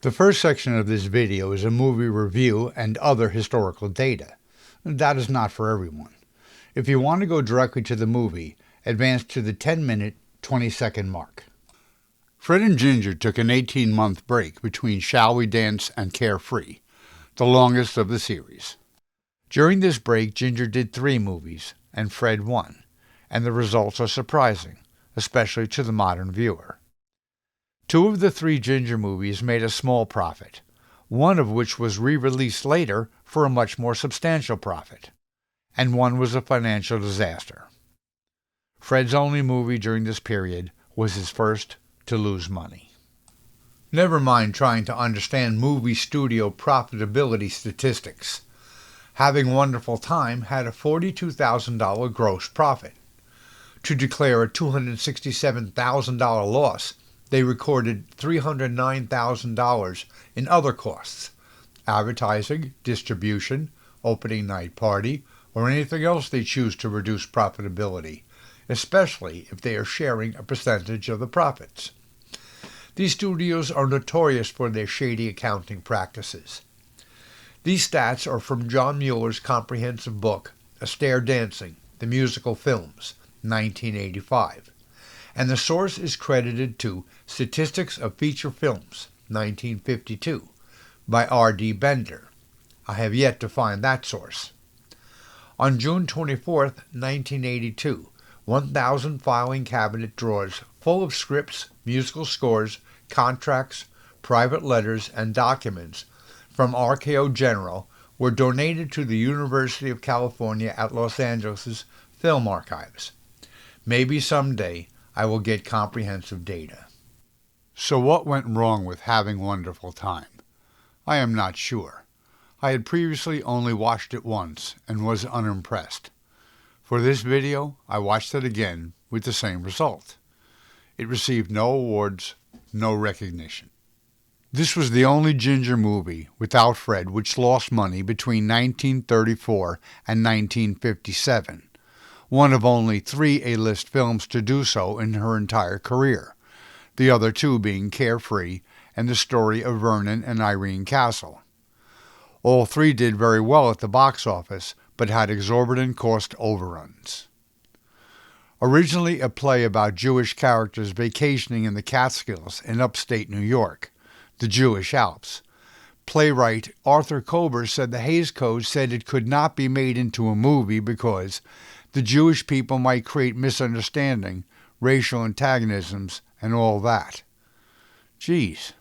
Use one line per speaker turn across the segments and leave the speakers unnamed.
The first section of this video is a movie review and other historical data. That is not for everyone. If you want to go directly to the movie, advance to the 10-minute, 20-second mark. Fred and Ginger took an 18-month break between Shall We Dance and Carefree, the longest of the series. During this break, Ginger did 3 movies, and Fred 1, and the results are surprising, especially to the modern viewer. 2 of the 3 Ginger movies made a small profit, one of which was re-released later for a much more substantial profit, and one was a financial disaster. Fred's only movie during this period was his first to lose money. Never mind trying to understand movie studio profitability statistics. Having Wonderful Time had a $42,000 gross profit. To declare a $267,000 loss, they recorded $309,000 in other costs, advertising, distribution, opening night party, or anything else they choose to reduce profitability, especially if they are sharing a percentage of the profits. These studios are notorious for their shady accounting practices. These stats are from John Mueller's comprehensive book, Astaire Dancing, The Musical Films, 1985. And the source is credited to Statistics of Feature Films, 1952, by R.D. Bender. I have yet to find that source. On June 24, 1982, 1,000 filing cabinet drawers full of scripts, musical scores, contracts, private letters, and documents from RKO General were donated to the University of California at Los Angeles' Film Archives. Maybe someday I will get comprehensive data. So what went wrong with Having Wonderful Time? I am not sure. I had previously only watched it once and was unimpressed. For this video, I watched it again with the same result. It received no awards, no recognition. This was the only Ginger movie, without Fred, which lost money between 1934 and 1957. One of only 3 A-list films to do so in her entire career, the other 2 being Carefree and The Story of Vernon and Irene Castle. All 3 did very well at the box office, but had exorbitant cost overruns. Originally a play about Jewish characters vacationing in the Catskills in upstate New York, the Jewish Alps, playwright Arthur Kober said the Hays Code said it could not be made into a movie because the Jewish people might create misunderstanding, racial antagonisms, and all that. Geez.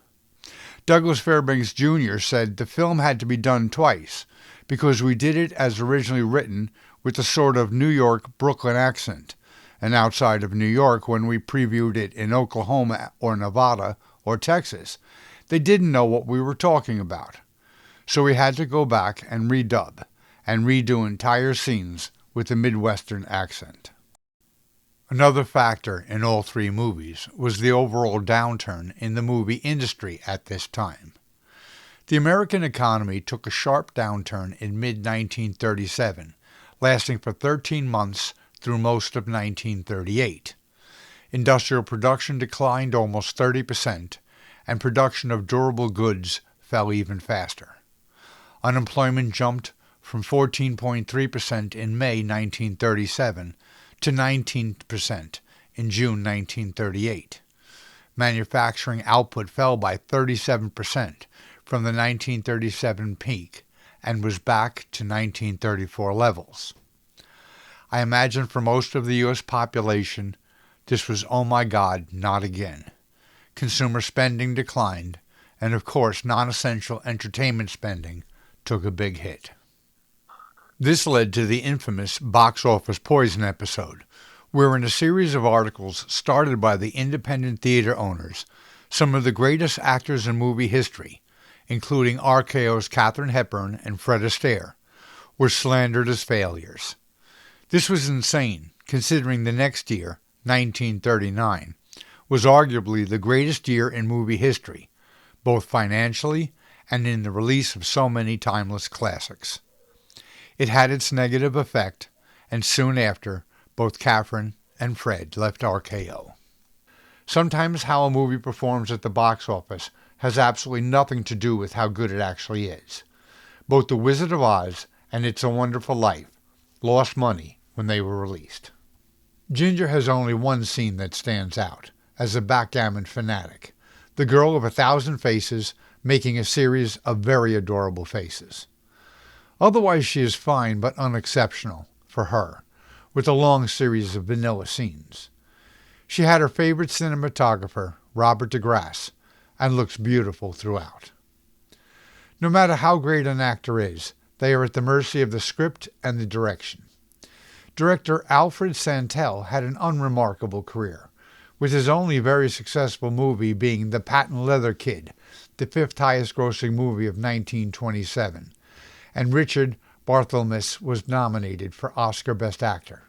Douglas Fairbanks Jr. said the film had to be done twice because we did it as originally written with a sort of New York-Brooklyn accent, and outside of New York when we previewed it in Oklahoma or Nevada or Texas, they didn't know what we were talking about. So we had to go back and redub and redo entire scenes with a Midwestern accent. Another factor in all 3 movies was the overall downturn in the movie industry at this time. The American economy took a sharp downturn in mid-1937, lasting for 13 months through most of 1938. Industrial production declined almost 30%, and production of durable goods fell even faster. Unemployment jumped from 14.3% in May 1937 to 19% in June 1938. Manufacturing output fell by 37% from the 1937 peak and was back to 1934 levels. I imagine for most of the U.S. population, this was oh my God, not again. Consumer spending declined, and of course non-essential entertainment spending took a big hit. This led to the infamous box office poison episode, where in a series of articles started by the independent theater owners, some of the greatest actors in movie history, including RKO's Katharine Hepburn and Fred Astaire, were slandered as failures. This was insane, considering the next year, 1939, was arguably the greatest year in movie history, both financially and in the release of so many timeless classics. It had its negative effect, and soon after, both Katharine and Fred left RKO. Sometimes how a movie performs at the box office has absolutely nothing to do with how good it actually is. Both The Wizard of Oz and It's a Wonderful Life lost money when they were released. Ginger has only one scene that stands out, as a backgammon fanatic, the girl of 1,000 faces making a series of very adorable faces. Otherwise she is fine but unexceptional, for her, with a long series of vanilla scenes. She had her favorite cinematographer, Robert DeGrasse, and looks beautiful throughout. No matter how great an actor is, they are at the mercy of the script and the direction. Director Alfred Santel had an unremarkable career, with his only very successful movie being The Patent Leather Kid, the fifth highest grossing movie of 1927, and Richard Barthelmess was nominated for Oscar Best Actor.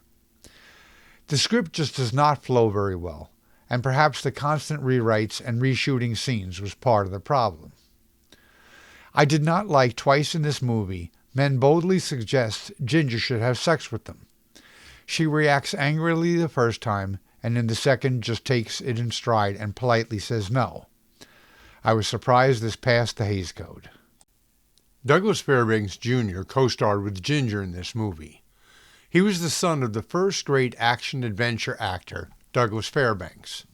The script just does not flow very well, and perhaps the constant rewrites and reshooting scenes was part of the problem. I did not like twice in this movie men boldly suggest Ginger should have sex with them. She reacts angrily the first time, and in the second just takes it in stride and politely says no. I was surprised this passed the Hays Code. Douglas Fairbanks Jr. co-starred with Ginger in this movie. He was the son of the first great action-adventure actor, Douglas Fairbanks.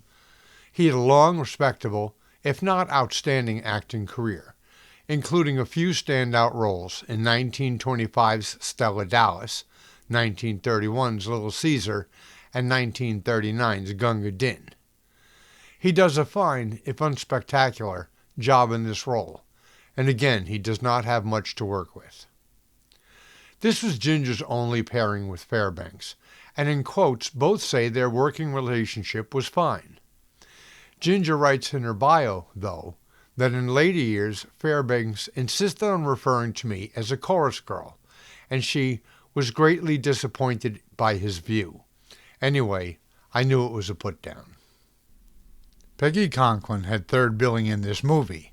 He had a long, respectable, if not outstanding acting career, including a few standout roles in 1925's Stella Dallas, 1931's Little Caesar, and 1939's Gunga Din. He does a fine, if unspectacular, job in this role, and again he does not have much to work with. This was Ginger's only pairing with Fairbanks, and in quotes both say their working relationship was fine. Ginger writes in her bio, though, that in later years Fairbanks insisted on referring to me as a chorus girl, and she was greatly disappointed by his view. Anyway, I knew it was a put-down. Peggy Conklin had third billing in this movie.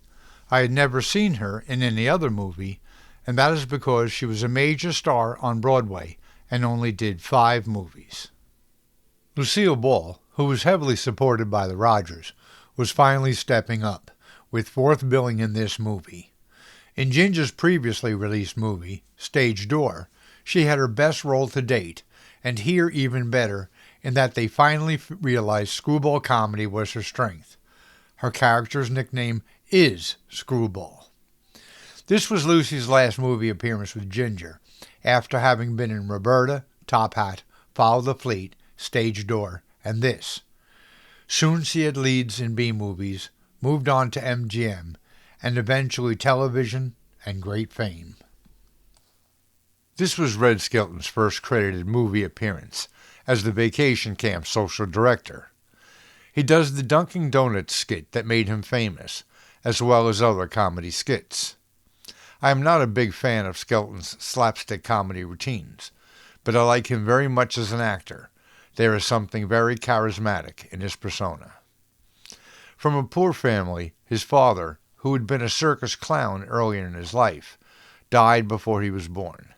I had never seen her in any other movie, and that is because she was a major star on Broadway and only did 5 movies. Lucille Ball, who was heavily supported by the Rogers, was finally stepping up, with 4th billing in this movie. In Ginger's previously released movie, Stage Door, she had her best role to date, and here even better, in that they finally realized screwball comedy was her strength. Her character's nickname is Screwball. This was Lucy's last movie appearance with Ginger, after having been in Roberta, Top Hat, Follow the Fleet, Stage Door, and this. Soon she had leads in B-movies, moved on to MGM, and eventually television and great fame. This was Red Skelton's first credited movie appearance, as the vacation camp social director. He does the Dunkin' Donuts skit that made him famous, as well as other comedy skits. I am not a big fan of Skelton's slapstick comedy routines, but I like him very much as an actor. There is something very charismatic in his persona. From a poor family, his father, who had been a circus clown earlier in his life, died before he was born.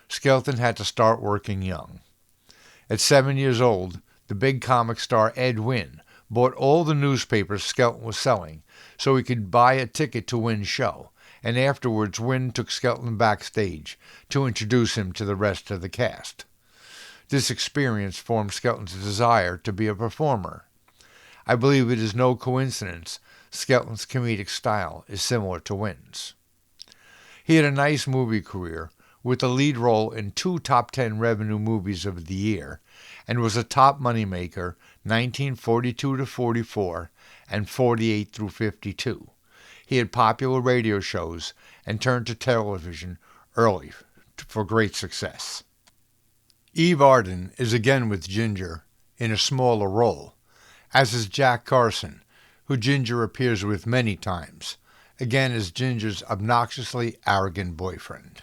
Skelton had to start working young. At 7 years old, the big comic star Ed Wynn bought all the newspapers Skelton was selling so he could buy a ticket to Wynn's show, and afterwards Wynn took Skelton backstage to introduce him to the rest of the cast. This experience formed Skelton's desire to be a performer. I believe it is no coincidence Skelton's comedic style is similar to Wynn's. He had a nice movie career, with a lead role in 2 top 10 revenue movies of the year, and was a top moneymaker 1942-44 and 48 through 52. He had popular radio shows and turned to television early for great success. Eve Arden is again with Ginger in a smaller role, as is Jack Carson, who Ginger appears with many times, again as Ginger's obnoxiously arrogant boyfriend.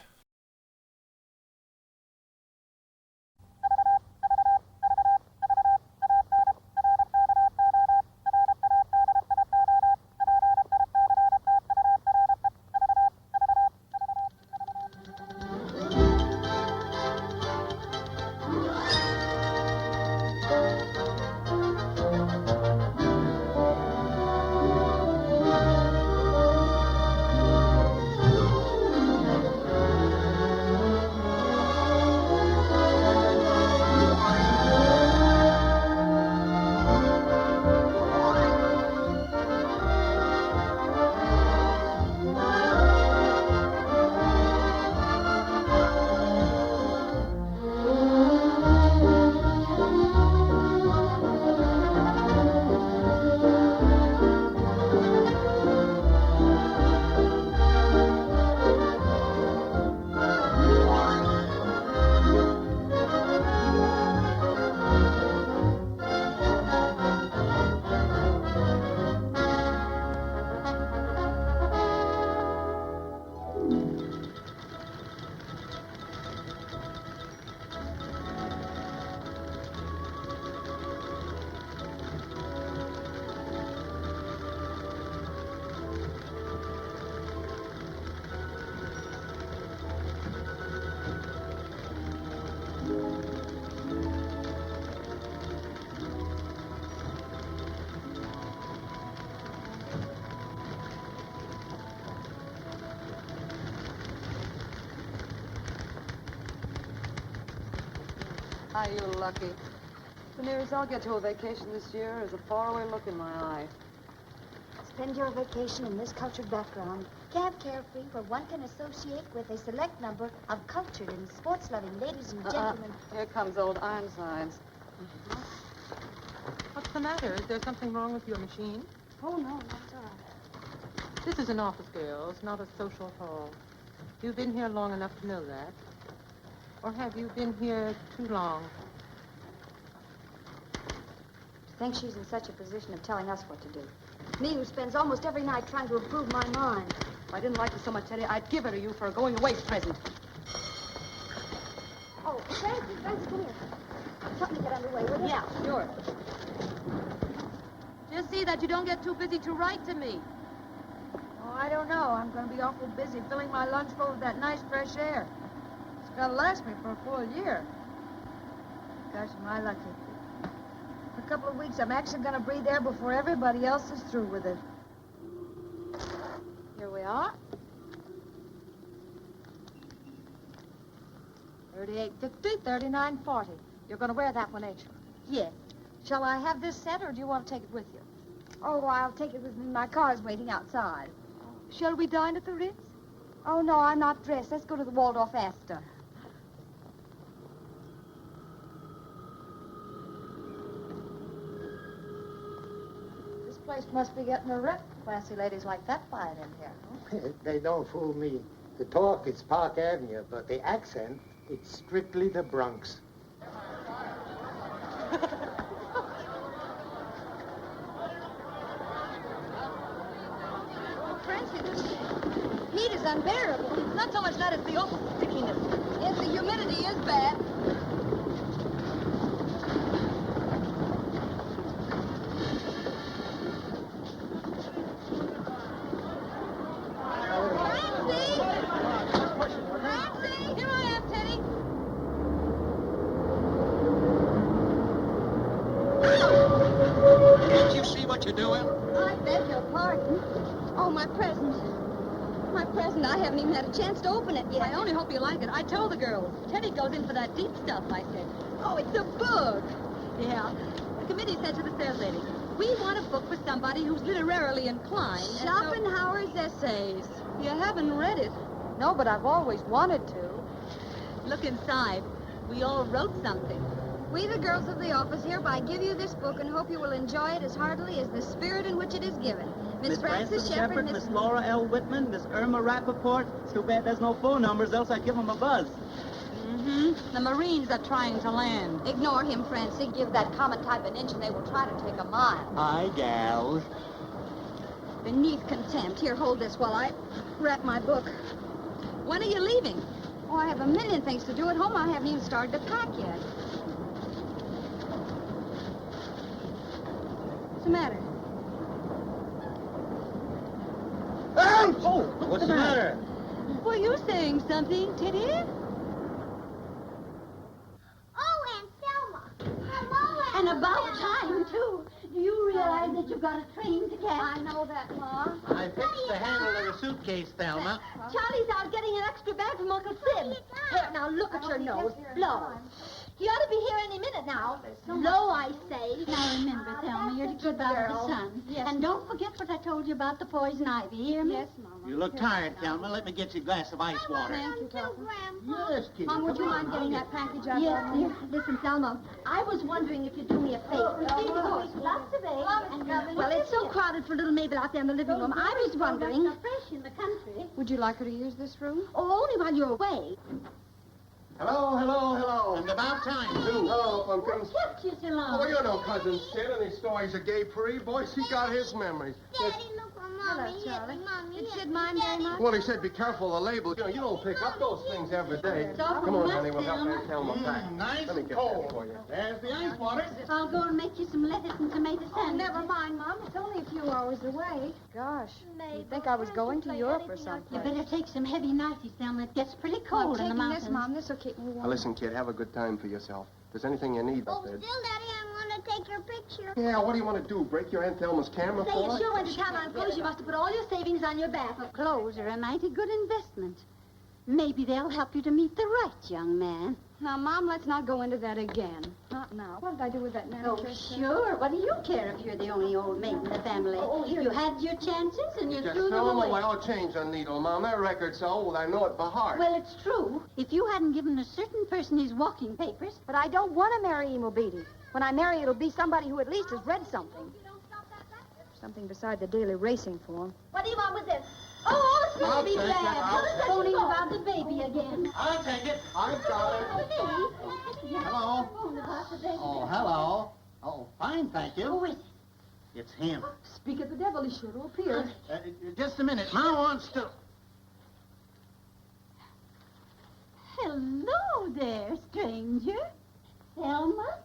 Are you lucky? The nearest I'll get to a vacation this year is a faraway look in my eye.
Spend your vacation in this cultured background. Camp Carefree, where one can associate with a select number of cultured and sports-loving ladies and gentlemen.
Here comes old Ironsides.
What's the matter? Is there something wrong with your machine?
Oh, no, that's all right.
This is an office, girls, not a social hall. You've been here long enough to know that. Or have you been here too long?
To think she's in such a position of telling us what to do. Me, who spends almost every night trying to improve my mind.
If I didn't like you so much, Teddy, I'd give her to you for a going-away present.
Oh, Francie, come here. Help me get underway, will you?
Yeah, sure.
Just see that you don't get too busy to write to me.
Oh, I don't know. I'm going to be awful busy filling my lunch full of that nice fresh air. It's going to last me for a full year. Gosh, am I lucky. For a couple of weeks, I'm actually going to breathe air before everybody else is through with it. Here we are. 38.50, 39.40. You're going to wear that one, ain't you? Yes. Shall I have this set, or do you want to take it with you? Oh, I'll take it with me. My car's waiting outside. Shall we dine at the Ritz? Oh, no, I'm not dressed. Let's go to the Waldorf Astor. This place must be getting a rep. Classy ladies like that quiet in here.
They don't fool me. The talk is Park Avenue, but the accent, it's strictly the Bronx.
Francie, this heat is unbearable. It's not so much that, it's the awful stickiness. Yes, the humidity is bad. Francie! Here I am, Teddy.
Can't you see what you're doing?
I beg your pardon. Oh, my present. My present. I haven't even had a chance to open it yet.
I only hope you like it. I told the girls. Teddy goes in for that deep stuff, I said.
Oh, it's a book.
Yeah. The committee said to the sales lady, we want a book for somebody who's literarily inclined. and so-
Schopenhauer's essays.
You haven't read it.
No, but I've always wanted to.
Look inside. We all wrote something.
We, the girls of the office, hereby give you this book and hope you will enjoy it as heartily as the spirit in which it is given.
Miss Frances Shepard, Miss Laura L. Whitman, Miss Irma Rappaport. It's too bad there's no phone numbers, else I'd give them a buzz.
Mm-hmm. The Marines are trying to land.
Ignore him, Francie. Give that common type an inch and they will try to take a mile.
Hi, gals.
Beneath contempt. Here, hold this while I wrap my book.
When are you leaving?
Oh, I have a million things to do at home. I haven't even started to pack yet. What's the matter?
Oh, what's the matter?
Were you saying something, Teddy?
Oh, Aunt Thelma. Hello, Aunt
And about
Thelma.
time, too. Do you realize that you've got a train to catch?
I know that, Ma.
I fixed the handle of the suitcase, Thelma.
Charlie's out getting an extra bag from Uncle Sid. Here, now look at your nose. Blow. He ought to be here any minute now. Blow, I say. Now remember, Thelma, you're to keep out of the sun.
Yes,
And don't forget what I told you about the poison ivy. Hear me?
Yes, Mama.
You look tired, Thelma. Let me get you a glass of ice water.
Thank you, Papa.
Grandpa.
Yes, kid.
Mom, would you mind getting that package out?
Yes, dear. Listen, Thelma, I was wondering if you'd do me a favor. Lots of eggs. Well, it's so crowded for little Mabel out there in the living room. I was wondering... fresh in the country.
Would you like her to use this room?
Oh, only while you're away.
Hello, hello, hello. And about time, too.
Hello, Pumpkins.
Kept you so long.
Oh, you know Cousin Sid and his stories of gay Paris. Boys, he got his memories.
Daddy, look what Mommy hit
Charlie.
me. Mommy
Did
hit
Sid
me.
mind very
Daddy.
much?
Well, he said be careful of the label. You don't pick up those things every day. Come on, honey, we'll help Aunt Thelma pack.
Nice
Let me
and
get
cold.
that for you.
There's the ice water.
I'll go and make you some lettuce and tomato
Oh,
sandwich.
never mind, Mom. It's only a few hours away. Gosh, you'd think I was going to Europe or
You
something.
better take some heavy nighties, Thelma. It gets pretty
I'm
cold in the
taking
mountains.
this, Mom. This will keep me warm.
Now, listen, kid, have a good time for yourself. If there's anything you need
Oh,
up there.
still, Daddy, I want to take your picture.
Yeah, what do you want to do? Break your Aunt Thelma's camera
Say,
for
you
her?
sure went to town on clothes. You must have put all your savings on your back. Clothes are a mighty good investment. Maybe they'll help you to meet the right young man.
Now, Mom, let's not go into that again. Not now. What did I do with that manicure?
Oh, sure. What do you care if you're the only old maid in the family? You had your chances and you
Just
threw
throw
them
them
away.
away. Oh, change the needle, Mom. That record's so old, I know it by heart.
Well, it's true. If you hadn't given a certain person his walking papers...
But I don't want to marry Emil Beatty. When I marry, it'll be somebody who at least has read something. Something beside the daily racing form.
What do you want with this? Oh, it's
I'll
going to be
take it,
bad.
I'll
What is
take
that phoning about the baby again?
I'll take it.
I've got it.
Hello.
Phone about the baby.
Oh, hello. Oh, fine, thank you.
Who is it?
It's him.
Speak of the devil, he sure to appear.
Just a minute. Ma wants to...
Hello there, stranger. Thelma?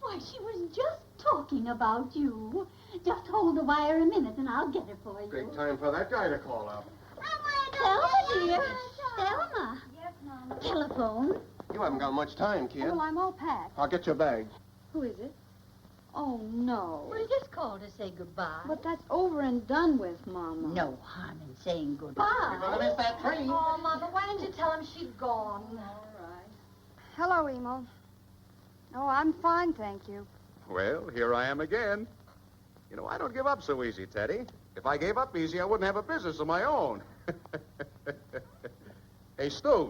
Why, she was just talking about you. Just hold the wire a minute and I'll get her for you.
Great time for that guy to call up.
Thelma, dear. Thelma.
Yes, Mom.
Telephone.
You haven't got much time, kid.
Well, I'm all packed.
I'll get your bag.
Who is it? Oh, no.
We just called to say goodbye.
But that's over and done with, Mama.
No harm in saying goodbye.
You're going to miss that train.
Oh, Mother, why didn't you tell him she'd gone? All right. Hello, Emil. Oh, I'm fine, thank you.
Well, here I am again. You know, I don't give up so easy, Teddy. If I gave up easy, I wouldn't have a business of my own. Hey, Stooge.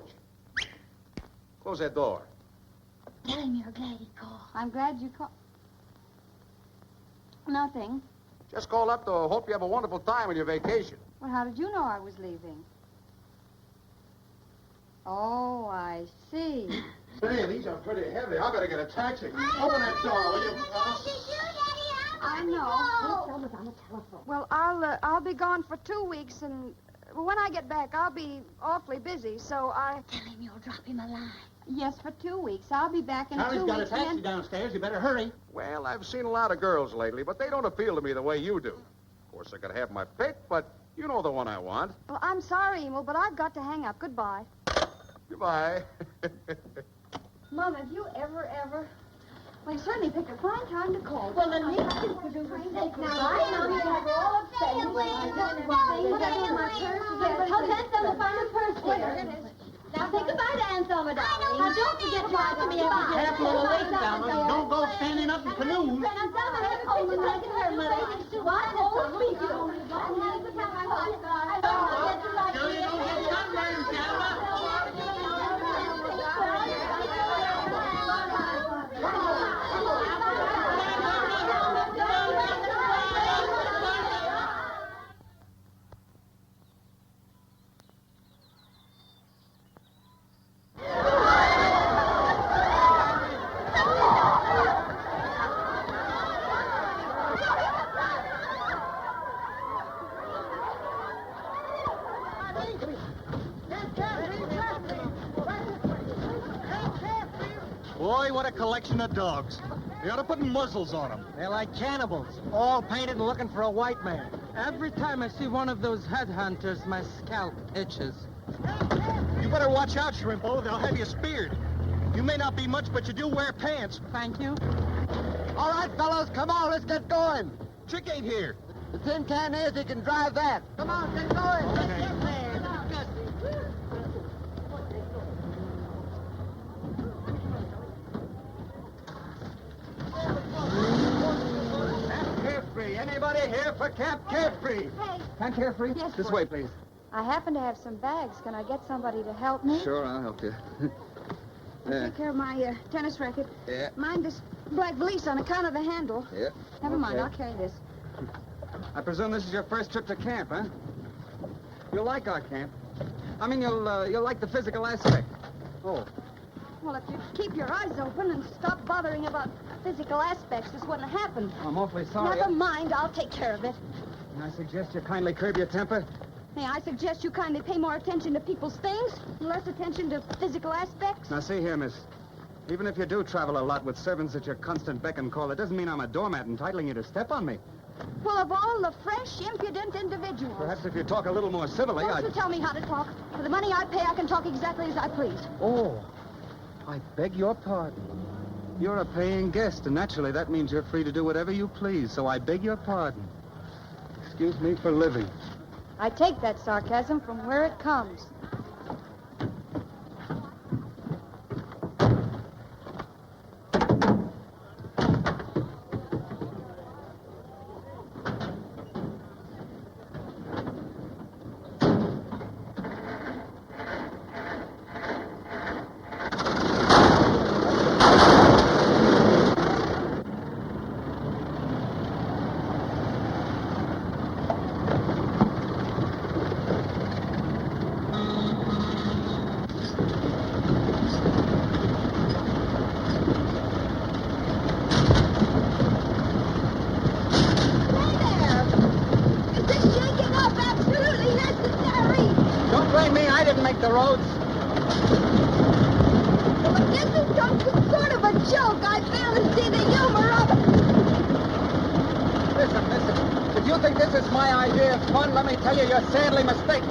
Close that door.
Tell him you're glad he called.
I'm glad you called. Nothing.
Just call up to hope you have a wonderful time on your vacation.
Well, how did you know I was leaving? Oh, I see.
Say, these are pretty heavy. I better get a taxi. Open that door, will you?
I know.
Thelma's on the telephone.
Well, I'll be gone for 2 weeks, and when I get back, I'll be awfully busy. So
Tell him you'll drop him a line.
yes, for 2 weeks. I'll be back in
Charlie's
2
got a
weeks.
taxi
and then-
downstairs. You better hurry.
Well, I've seen a lot of girls lately, but they don't appeal to me the way you do. Of course, I could have my pick, but you know the one I want.
Well, I'm sorry, Emil, but I've got to hang up. Goodbye.
Goodbye.
Mom, have you ever... Well, you certainly picked a fine time to call.
Well, then we can produce a steak now.
Now, we have all upset.
How's Aunt Thelma find her purse there? Now say goodbye to Aunt Thelma, darling. Now don't forget to write to me every day.
Careful of the lake, Thelma. Don't go standing up in canoes.
Aunt Thelma has a picture taken her money. What? Oh, speak you.
Sure you don't get sunburned, Thelma.
Boy, what a collection of dogs. They ought to put muzzles on them.
They're like cannibals, all painted and looking for a white man.
Every time I see one of those headhunters, my scalp itches.
You better watch out, Shrimpo. They'll have you speared. You may not be much, but you do wear pants.
Thank you.
All right, fellows, come on, let's get going.
Chick ain't here.
The tin can is, he can drive that. Come on, get going.
Okay.
Carefree. Anybody here for Camp Carefree?
Hey.
Camp Carefree?
Yes,
This
boy.
way, please.
I happen to have some bags. Can I get somebody to help me?
Sure, I'll help you.
Take care of my tennis racket.
Yeah.
Mind this black valise on account of the handle.
Yeah.
Never mind,
Okay.
I'll carry this.
I presume this is your first trip to camp, huh? You'll like our camp. I mean, you'll like the physical aspect. Oh.
Well, if you keep your eyes open and stop bothering about physical aspects, this wouldn't have happened.
I'm awfully sorry.
Never mind, I'll take care of it.
I suggest you kindly curb your temper.
May I suggest you kindly pay more attention to people's things and less attention to physical aspects?
Now, see here, miss. Even if you do travel a lot with servants at your constant beck and call, it doesn't mean I'm a doormat entitling you to step on me.
Well, of all the fresh, impudent individuals.
Perhaps if you talk a little more civilly,
Don't
I'd...
you tell me how to talk. For the money I pay, I can talk exactly as I please.
Oh, I beg your pardon. You're a paying guest, and naturally that means you're free to do whatever you please, so I beg your pardon. Excuse me for living.
I take that sarcasm from where it comes.
to shake it up. Absolutely necessary.
Don't blame me. I didn't make the roads.
Well, if this is some sort of a joke, I fail to see the humor of it.
Listen. If you think this is my idea of fun, let me tell you, you're sadly mistaken.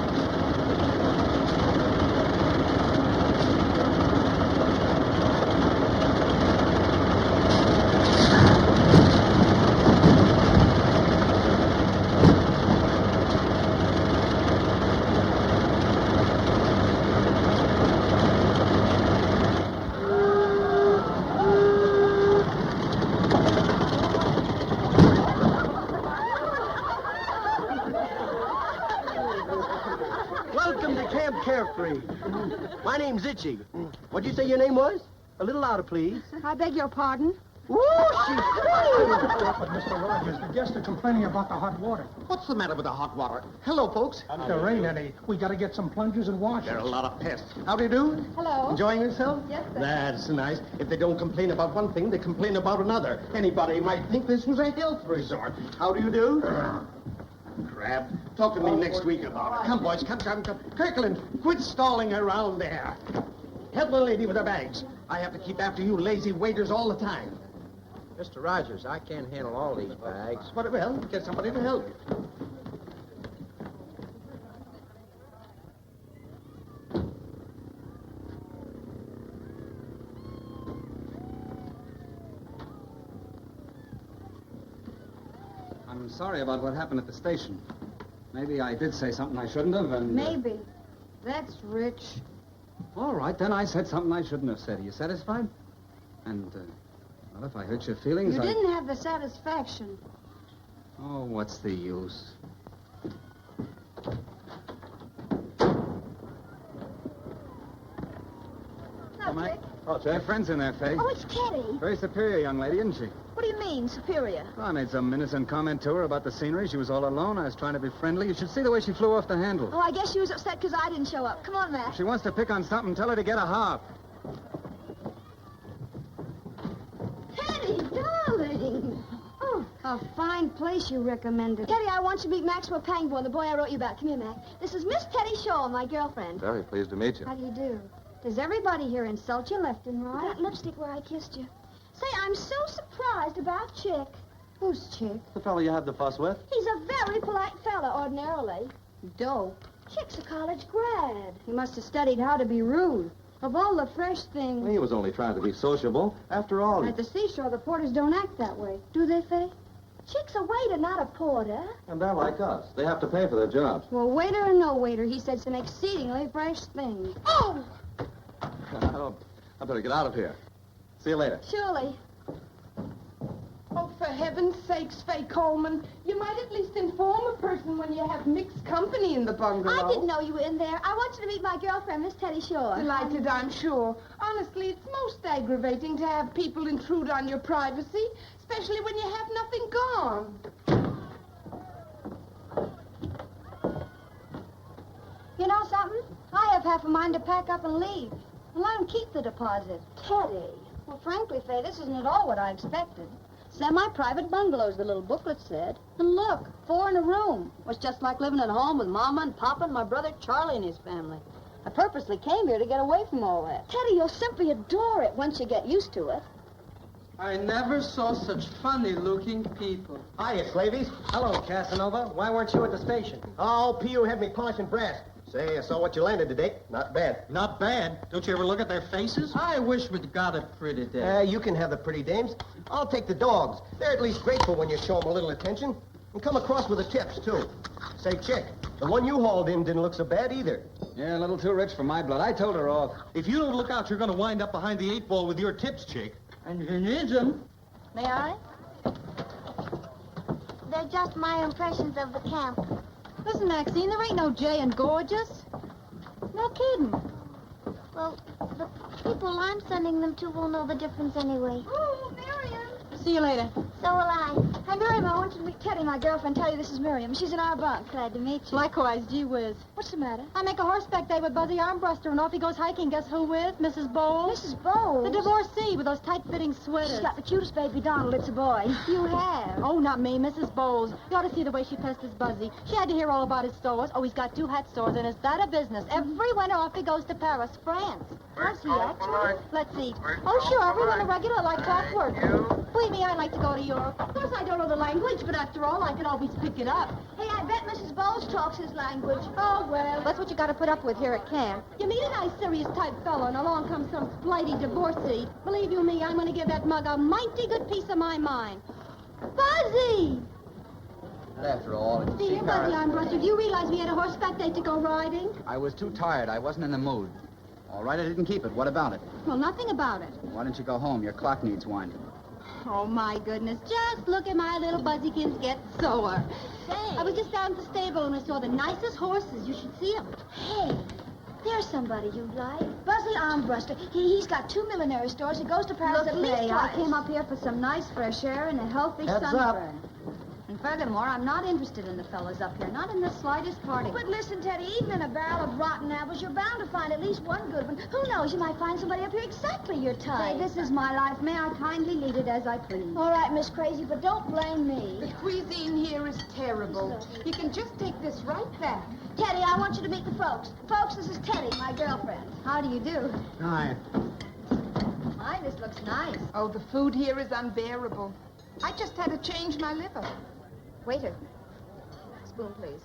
Welcome to Camp Carefree. My name's Itchy. What'd you say your name was? A little louder, please.
I beg your pardon?
Woo, she's crazy!
But, Mr. Rogers, the guests are complaining about the hot water.
What's the matter with the hot water? Hello, folks.
If there ain't any, we got to get some plungers and washers.
There are a lot of pests. How do you do?
Hello.
Enjoying yourself?
Yes, sir.
That's nice. If they don't complain about one thing, they complain about another. Anybody might think this was a health resort. How do you do? Crap. Talk to me next week about it. Come, boys, come. Kirkland, quit stalling around there. Help the lady with her bags. I have to keep after you lazy waiters all the time.
Mr. Rogers, I can't handle all these bags.
Well, get somebody to help you.
I'm sorry about what happened at the station. Maybe I did say something I shouldn't have, and...
Maybe. That's rich.
All right, then I said something I shouldn't have said. Are you satisfied? And, well, if I hurt your feelings,
You didn't have the satisfaction.
Oh, what's the use?
No,
Mike.
Dick.
Oh, Your friend's in there, Faye.
Oh, it's Teddy.
Very superior young lady, isn't she?
What do you mean, superior?
Well, I made some innocent comment to her about the scenery. She was all alone. I was trying to be friendly. You should see the way she flew off the handle.
Oh, I guess she was upset because I didn't show up. Come on, Matt.
If she wants to pick on something, tell her to get a harp.
Teddy, darling.
Oh, a fine place you recommended.
Teddy, I want you to meet Maxwell Pangborn, the boy I wrote you about. Come here, Mac. This is Miss Teddy Shaw, my girlfriend.
Very pleased to meet you.
How do you do? Does everybody here insult you left and right?
That lipstick where I kissed you. Say, I'm so surprised about Chick.
Who's Chick?
The fellow you had the fuss with?
He's a very polite fella, ordinarily.
Dope.
Chick's a college grad.
He must have studied how to be rude. Of all the fresh things...
He was only trying to be sociable. After all...
At the seashore, the porters don't act that way. Do they, Faye?
Chick's a waiter, not a porter.
And they're like us. They have to pay for their jobs.
Well, waiter or no waiter, he said some exceedingly fresh things.
Oh!
I better get out of here. See you later.
Surely.
Oh, for heaven's sakes, Faye Coleman, you might at least inform a person when you have mixed company in the bungalow.
I didn't know you were in there. I want you to meet my girlfriend, Miss Teddy Shaw.
Delighted, I'm sure. Honestly, it's most aggravating to have people intrude on your privacy, especially when you have nothing gone.
You know something? I have half a mind to pack up and leave. And let him keep the deposit.
Teddy.
Well, frankly, Faye, this isn't at all what I expected. Semi-private bungalows, the little booklet said. And look, 4 in a room. Was just like living at home with Mama and Papa and my brother Charlie and his family. I purposely came here to get away from all that.
Teddy, you'll simply adore it once you get used to it.
I never saw such funny-looking people.
Hiya, Slavies. Hello, Casanova. Why weren't you at the station? Oh, P.U. had me polishing brass. Say, I saw what you landed today. Not bad.
Not bad. Don't you ever look at their faces?
I wish we'd got a pretty day.
You can have the pretty dames. I'll take the dogs. They're at least grateful when you show them a little attention. And come across with the tips, too. Say, Chick, the one you hauled in didn't look so bad either.
Yeah, a little too rich for my blood. I told her off.
If you don't look out, you're going to wind up behind the 8-ball with your tips, Chick.
And you need them.
May I?
They're just my impressions of the camp.
Listen, Maxine, there ain't no Jay and Gorgeous. No kidding.
Well, the people I'm sending them to will know the difference anyway.
Oh, Miriam. See you later.
So will I.
Hey, Miriam, I want you to meet Teddy, my girlfriend. Tell you this is Miriam. She's in our bunk.
Glad to meet you.
Likewise, gee whiz.
What's the matter?
I make a horseback day with Buzzy Armbruster, and off he goes hiking. Guess who with? Mrs. Bowles.
Mrs. Bowles?
The divorcee with those tight-fitting sweaters.
She's got the cutest baby Donald. It's a boy.
You have? Oh, not me, Mrs. Bowles. You ought to see the way she pesters Buzzy. She had to hear all about his stores. Oh, he's got 2 hat stores, and it's that a business. Every winter off he goes to Paris, France.
How's he actually?
Let's see. Oh, sure, every winter regular like clockwork. Believe me, I'd like to go to Europe. Of course, I don't know the language, but after all, I can always pick it up.
Hey, I bet Mrs. Bowles talks his language.
Oh, well, that's what you got to put up with here at camp. You meet a nice, serious-type fellow, and along comes some flighty divorcee. Believe you me, I'm going to give that mug a mighty good piece of my mind. Buzzy!
After all, it's
Dear Buzzy Armbruster, do you realize we had a horseback day to go riding?
I was too tired. I wasn't in the mood. All right, I didn't keep it. What about it?
Well, nothing about it.
Why don't you go home? Your clock needs winding.
Oh, my goodness. Just look at my little Buzzykins get sore.
Say.
I was just down at the stable and I saw the nicest horses. You should see them.
Hey, there's somebody you like. Buzzy Armbruster. He's got 2 millinery stores. He goes to Paris at least twice.
I came up here for some nice fresh air and a healthy
Heads
sunburn. And furthermore, I'm not interested in the fellas up here, not in the slightest party.
But listen, Teddy, even in a barrel of rotten apples, you're bound to find at least one good one. Who knows, you might find somebody up here exactly your type.
Hey, this is my life. May I kindly lead it as I please?
All right, Miss Crazy, but don't blame me.
The cuisine here is terrible. You can just take this right back.
Teddy, I want you to meet the folks. Folks, this is Teddy, my girlfriend.
How do you do?
Hi.
My, this looks nice.
Oh, the food here is unbearable. I just had to change my liver.
Waiter, spoon, please.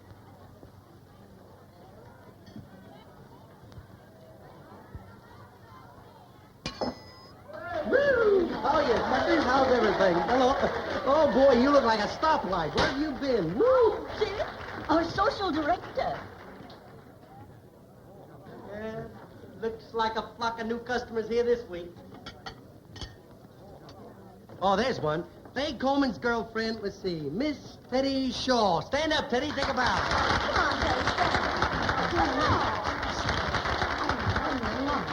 Woo! Oh, yes, Tuckers, how's everything? Hello. Oh, boy, you look like a stoplight. Where have you been? Woo!
Our social director.
Yeah, looks like a flock of new customers here this week. Oh, there's one. Faye Coleman's girlfriend, let's see, Miss Teddy Shaw. Stand up, Teddy, take a bow.
Come on, Teddy. Come on.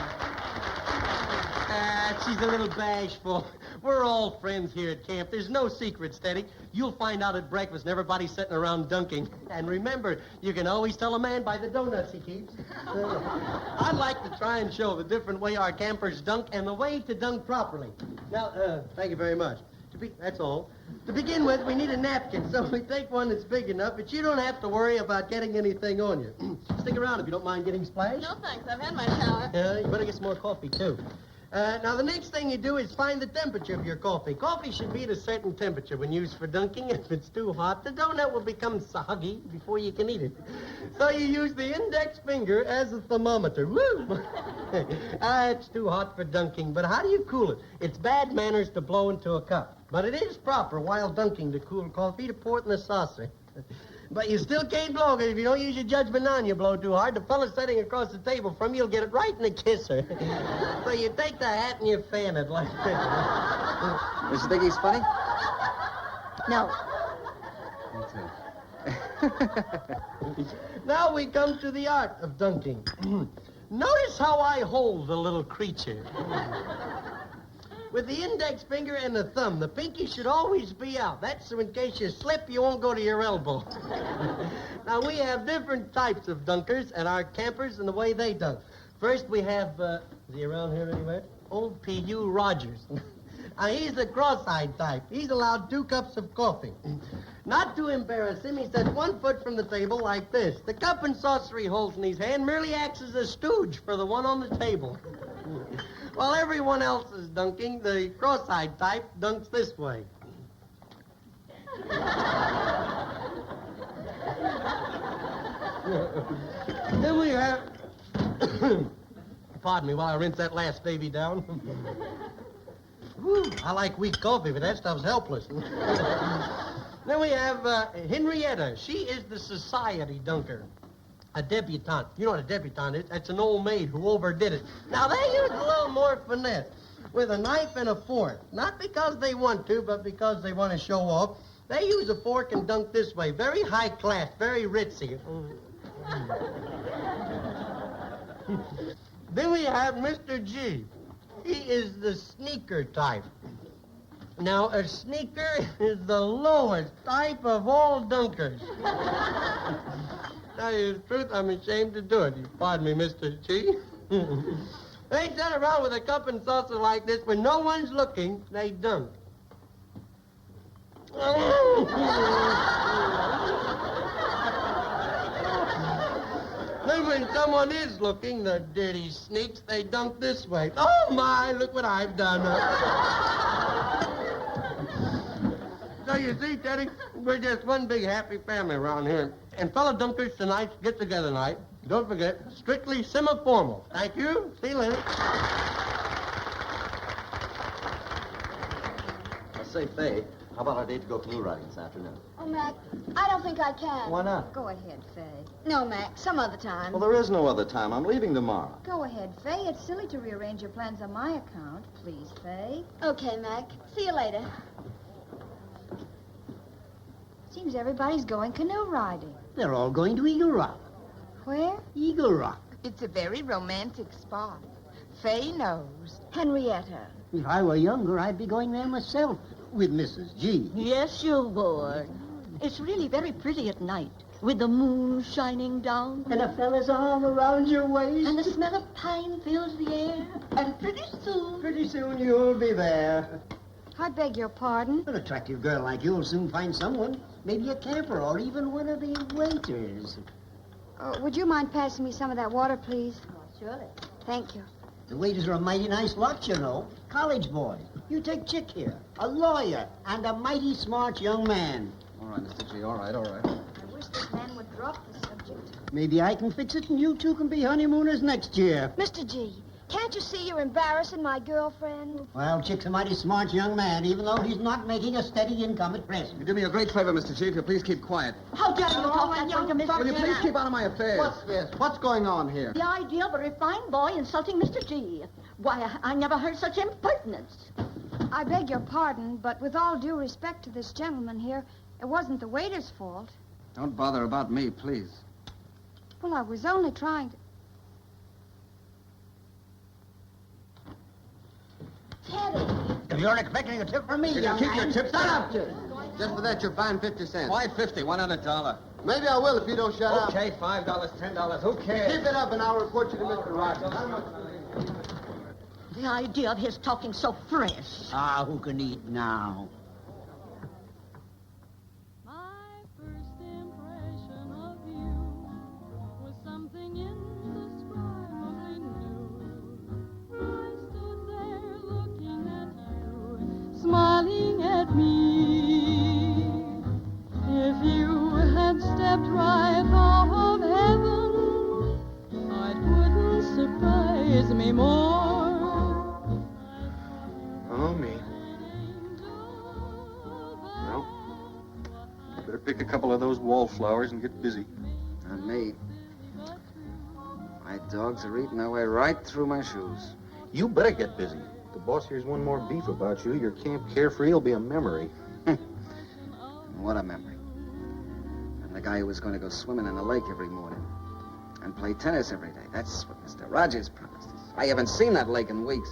She's a little bashful. We're all friends here at camp. There's no secrets, Teddy. You'll find out at breakfast and everybody's sitting around dunking. And remember, you can always tell a man by the donuts he keeps. I'd like to try and show the different way our campers dunk and the way to dunk properly. Now, thank you very much. That's all. To begin with, we need a napkin, so we take one that's big enough, but you don't have to worry about getting anything on you. Stick around if you don't mind getting splashed.
No, thanks. I've had my shower.
Yeah, you better get some more coffee, too. Now, the next thing you do is find the temperature of your coffee. Coffee should be at a certain temperature when used for dunking. If it's too hot, the donut will become soggy before you can eat it. So you use the index finger as a thermometer. Woo! It's too hot for dunking, but how do you cool it? It's bad manners to blow into a cup. But it is proper while dunking to cool coffee to pour it in a saucer. But you still can't blow, because if you don't use your judgment on, you blow too hard. The fella sitting across the table from you'll get it right in the kisser. So you take the hat and you fan it like this.
Does she think he's funny?
No.
Me too.
Now we come to the art of dunking. Notice how I hold the little creature. With the index finger and the thumb, the pinky should always be out. That's so in case you slip, you won't go to your elbow. Now, we have different types of dunkers and our campers and the way they dunk. First, we have, is he around here anywhere? Old P.U. Rogers. Now, he's the cross-eyed type. He's allowed 2 cups of coffee. Not to embarrass him, he sets 1 foot from the table like this. The cup and saucer he holds in his hand merely acts as a stooge for the one on the table. While everyone else is dunking, the cross-eyed type dunks this way. Then we have... Pardon me while I rinse that last baby down. Whew, I like weak coffee, but that stuff's helpless. Then we have Henrietta. She is the society dunker. A debutante. You know what a debutante is? That's an old maid who overdid it. Now, they use a little more finesse with a knife and a fork. Not because they want to, but because they want to show off. They use a fork and dunk this way. Very high class, very ritzy. Then we have Mr. G. He is the sneaker type. Now, a sneaker is the lowest type of all dunkers. Tell you the truth, I'm ashamed to do it. You pardon me, Mr. G. They sit around with a cup and saucer like this when no one's looking, they dunk. Then when someone is looking, the dirty sneaks, they dunk this way. Oh, my, look what I've done. So you see, Teddy, we're just one big happy family around here. And fellow dunkers tonight's get-together night. Don't forget, strictly semi-formal. Thank you. See you later.
Say, Faye, how about our date to go canoe riding this afternoon?
Oh, Mac, I don't think I can.
Why not?
Go ahead, Faye.
No, Mac, some other time.
Well, there is no other time. I'm leaving tomorrow.
Go ahead, Faye. It's silly to rearrange your plans on my account. Please, Faye.
Okay, Mac. See you later.
Seems everybody's going canoe riding.
They're all going to Eagle Rock.
Where?
Eagle Rock.
It's a very romantic spot. Faye knows.
Henrietta.
If I were younger, I'd be going there myself with Mrs. G.
Yes, you would. It's really very pretty at night, with the moon shining down.
And a fella's arm around your waist.
And the smell of pine fills the air. And pretty soon
you'll be there.
I beg your pardon?
An attractive girl like you'll soon find someone. Maybe a camper or even one of the waiters.
Would you mind passing me some of that water, please?
Surely.
Thank you.
The waiters are a mighty nice lot, you know. College boys. You take Chick here, a lawyer, and a mighty smart young man.
All right, Mr. G, all right.
I wish this man would drop the subject.
Maybe I can fix it and you two can be honeymooners next year.
Mr. G, can't you see you're embarrassing my girlfriend?
Well, Chick's a mighty smart young man, even though he's not making a steady income at present.
You do me a great favor, Mr. G, if you'll please keep quiet.
How dare you talk that way to Mr.
Will you
G?
please keep out of my affairs?
What's this? What's going on here?
The idea of a refined boy insulting Mr. G. Why, I never heard such impertinence.
I beg your pardon, but with all due respect to this gentleman here, it wasn't the waiter's fault.
Don't bother about me, please.
Well, I was only trying to...
Teddy.
If you're expecting a tip from me, young
keep
man,
your tip
shut up.
Just for that, you're fined 50 cents.
Why 50? Why not $1?
Maybe I will if you don't shut up.
Okay, $5, $10. Who cares?
Keep it up and I'll report you to Mr. Rogers.
The idea of his talking so fresh.
Ah, who can eat now?
My first impression of you was something indescribably new. I stood there looking at you, smiling at me. If you had stepped right out of heaven, it wouldn't surprise me more.
Oh, me. Well, better pick a couple of those wallflowers and get busy.
Not me. My dogs are eating their way right through my shoes.
You better get busy. The boss hears one more beef about you. Your Camp Carefree will be a memory.
What a memory. I'm the guy who was going to go swimming in the lake every morning and play tennis every day. That's what Mr. Rogers promised us. I haven't seen that lake in weeks.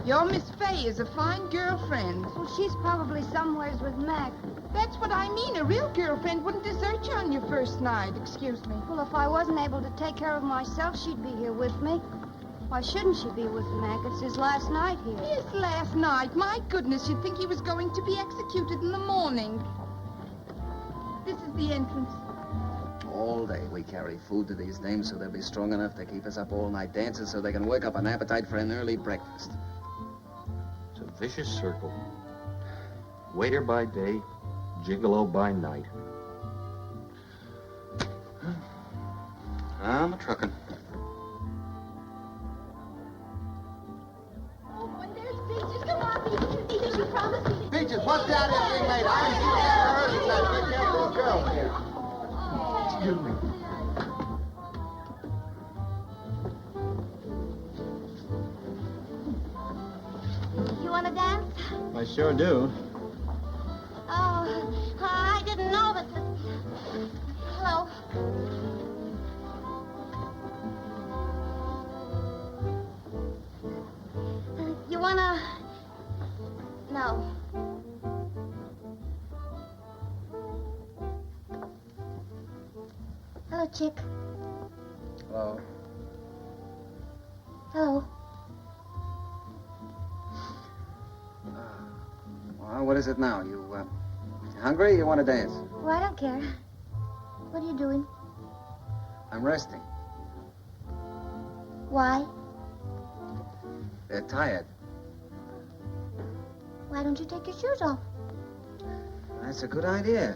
Your Miss Fay is a fine girlfriend.
Well, she's probably somewheres with Mac.
That's what I mean. A real girlfriend wouldn't desert you on your first night. Excuse me.
Well, if I wasn't able to take care of myself, she'd be here with me. Why shouldn't she be with Mac? It's his last night here.
His last night. My goodness, you'd think he was going to be executed in the morning. This is the entrance.
All day we carry food to these dames so they'll be strong enough to keep us up all night dancing so they can work up an appetite for an early breakfast.
It's a vicious circle. Waiter by day, gigolo by night.
I'm a truckin'.
Oh, when there's Peaches, come on, Peaches, you promised me.
Peaches, what's that thing made? I ain't seen that for her since I took that little girl here. Excuse me.
You want to dance?
I sure do.
Oh, I didn't know that. Hello. You wanna? No.
Hello, Chick.
Hello.
Hello.
Well, what is it now? You hungry? You want to dance?
Oh, I don't care. What are you doing?
I'm resting.
Why?
They're tired.
Why don't you take your shoes off?
That's a good idea.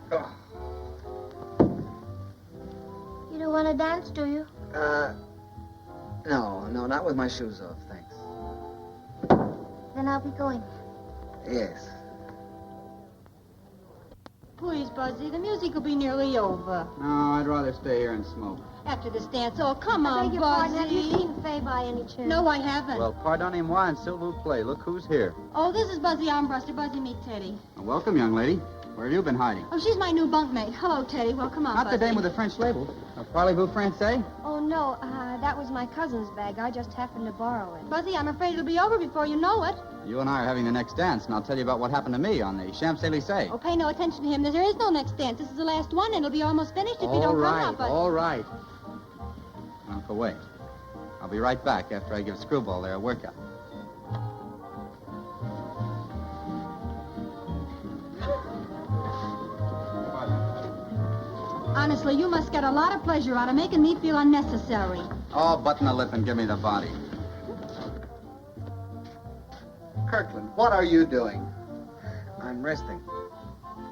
Oh.
You don't want to dance, do you?
No, not with my shoes off, thanks.
Then I'll be going.
Yes.
Please, Buzzy, the music will be nearly over.
No, I'd rather stay here and smoke.
After this dance, oh, come
I
on,
beg your pardon,
Buzzy.
have you seen Faye by any chance?
No, I haven't.
Well, pardonnez-moi and s'il vous plaît. Look who's here.
Oh, this is Buzzy Armbruster. Buzzy, meet Teddy.
Well, welcome, young lady. Where have you been hiding?
Oh, she's my new bunkmate. Hello, Teddy. Well, come on,
Not
Buzzy.
the dame with the French label. A parlez-vous français?
Oh, no, that was my cousin's bag. I just happened to borrow it.
Buzzy, I'm afraid it'll be over before you know it.
You and I are having the next dance, and I'll tell you about what happened to me on the Champs-Élysées.
Oh, pay no attention to him. There is no next dance. This is the last one, and it'll be almost finished if you don't come out, Buzzy.
All right. Uncle, wait. I'll be right back after I give Screwball there a workout.
Honestly, you must get a lot of pleasure out of making me feel unnecessary.
Oh, button the lip and give me the body.
Kirkland, what are you doing? I'm resting.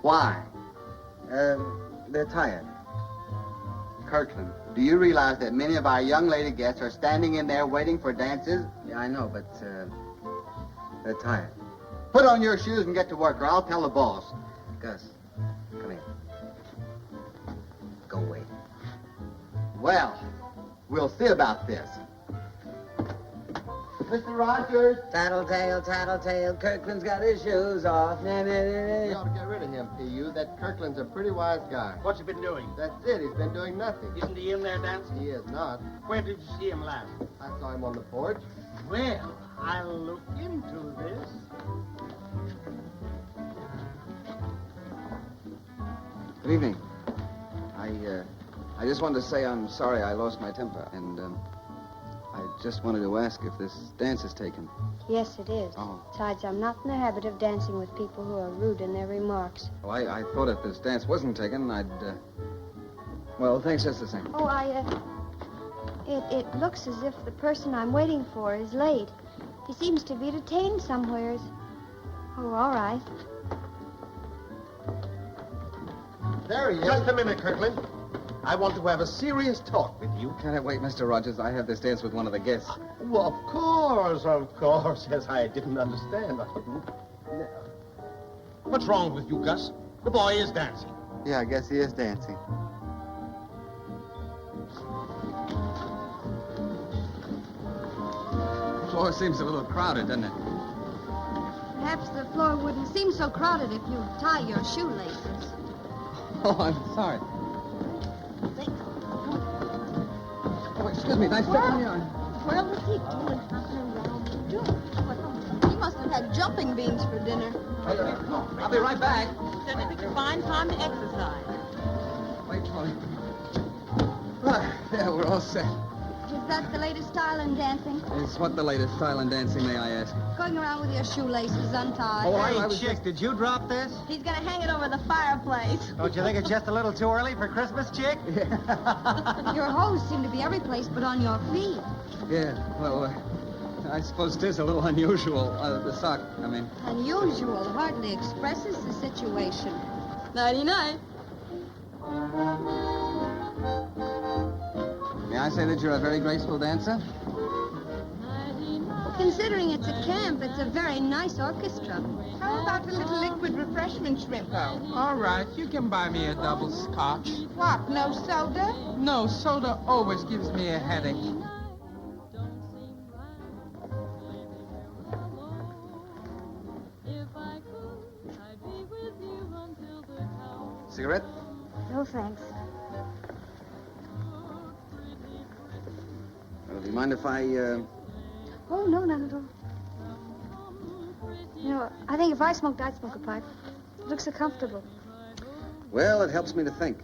Why? They're tired. Kirkland, do you realize that many of our young lady guests are standing in there waiting for dances? Yeah, I know, but they're tired. Put on your shoes and get to work, or I'll tell the boss. Gus, come here. Go away. Well, we'll see about this. Mr. Rogers.
Tattletale, tattletale, Kirkland's got his shoes off.
You ought to get rid of him, P.U. That Kirkland's a pretty wise guy.
What's he been doing?
That's it. He's been doing nothing.
Isn't he in there dancing?
He is not.
Where did you see him last?
I saw him on the porch.
Well, I'll look into this.
Good evening. I just wanted to say I'm sorry I lost my temper, and I just wanted to ask if this dance is taken.
Yes, it is.
Oh.
Besides, I'm not in the habit of dancing with people who are rude in their remarks.
Well, I thought if this dance wasn't taken, I'd, well, thanks just the same.
Oh, it looks as if the person I'm waiting for is late. He seems to be detained somewheres. Oh, all right.
There he is.
Just a minute, Kirkland. I want to have a serious talk with you.
Can't I wait, Mr. Rogers? I have this dance with one of the guests.
Well, of course. Yes, I didn't understand. What's wrong with you, Gus? The boy is dancing.
Yeah, I guess he is dancing. The floor seems a little crowded, doesn't it?
Perhaps the floor wouldn't seem so crowded if you tie your shoelaces.
Oh, I'm sorry. Oh, excuse me. Nice step on your arm.
Where'll he keep doing He must have had jumping beans for dinner.
I'll be right back.
It's a fine time to exercise.
Wait for me. Right, yeah, we're all set.
Is that the latest style in dancing?
Is what the latest style in dancing, may I ask?
Going around with your shoelaces untied.
Hey, Chick, did you drop this?
He's gonna hang it over the fireplace.
Don't you think it's just a little too early for Christmas, Chick?
Your hose seem to be every place but on your feet.
Yeah, well, I suppose it is a little unusual. The sock, I mean.
Unusual hardly expresses the situation. Nighty-night.
May I say that you're a very graceful dancer?
Considering it's a camp, it's a very nice orchestra.
How about a little liquid refreshment, Shrimpo?
All right, you can buy me a double scotch.
What, no soda?
No, soda always gives me a headache.
Cigarette?
No, thanks.
Do you mind if I,
Oh, no, not at all. You know, I think if I smoked, I'd smoke a pipe. It looks so comfortable.
Well, it helps me to think.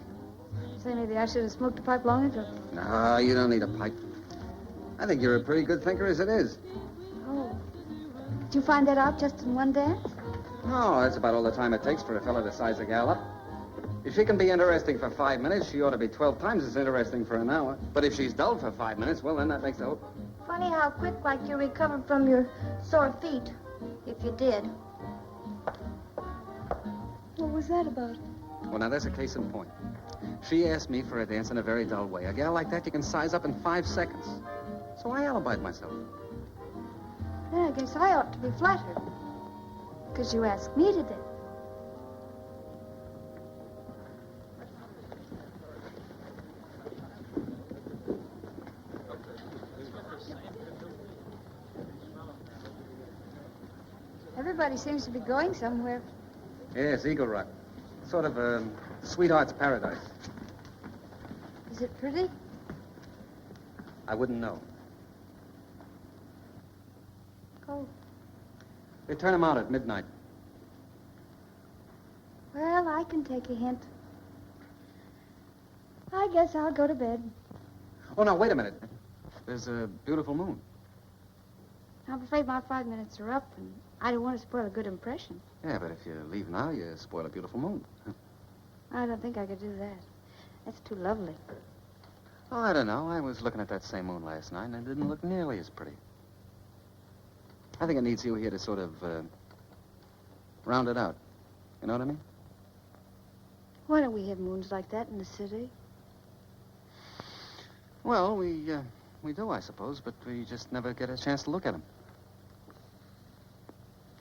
Say maybe I should have smoked a pipe long ago.
No, you don't need a pipe. I think you're a pretty good thinker as it is.
Oh. Did you find that out just in one dance?
No, that's about all the time it takes for a fella to size a gal up. If she can be interesting for 5 minutes, she ought to be 12 times as interesting for an hour. But if she's dull for 5 minutes, well, then that makes the whole...
Funny how quick, like you recovered from your sore feet, if you did.
What was that about?
Well, now, there's a case in point. She asked me for a dance in a very dull way. A gal like that you can size up in 5 seconds. So I alibied myself.
Then I guess I ought to be flattered. Because you asked me to dance. Everybody seems to be going somewhere.
Yes, Eagle Rock. Sort of a sweetheart's paradise.
Is it pretty?
I wouldn't know.
Oh.
They turn them out at midnight.
Well, I can take a hint. I guess I'll go to bed.
Oh, now, wait a minute. There's a beautiful moon.
I'm afraid my 5 minutes are up, and I don't want to spoil a good impression.
Yeah, but if you leave now, you spoil a beautiful moon.
I don't think I could do that. That's too lovely.
Oh, I don't know. I was looking at that same moon last night, and it didn't look nearly as pretty. I think it needs you here to sort of round it out. You know what I mean?
Why don't we have moons like that in the city?
Well, we do, I suppose, but we just never get a chance to look at them.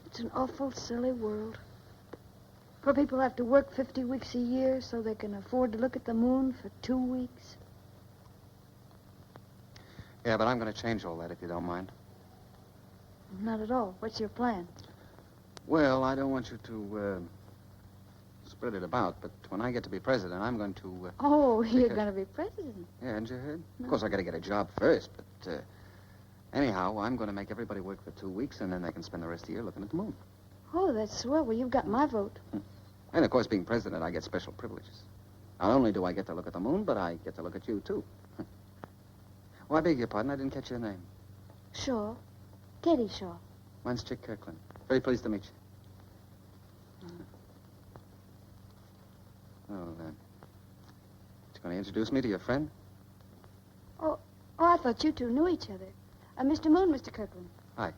It's an awful silly world. Poor people have to work 50 weeks a year so they can afford to look at the moon for 2 weeks.
Yeah, but I'm going to change all that, if you don't mind.
Not at all. What's your plan?
Well, I don't want you to spread it about, but when I get to be president, I'm going to...
Oh, you're going to be president.
Yeah, hadn't you heard?
No.
Of course, I got to get a job first, but anyhow, I'm going to make everybody work for 2 weeks, and then they can spend the rest of the year looking at the moon.
Oh, that's swell. Well, you've got my vote.
And, of course, being president, I get special privileges. Not only do I get to look at the moon, but I get to look at you, too. Oh, I beg your pardon. I didn't catch your name.
Shaw. Katie Shaw.
Mine's Chick Kirkland. Very pleased to meet you. Oh, then. You going to introduce me to your friend?
Oh, I thought you two knew each other. Mr. Moon, Mr. Kirkland.
Hi.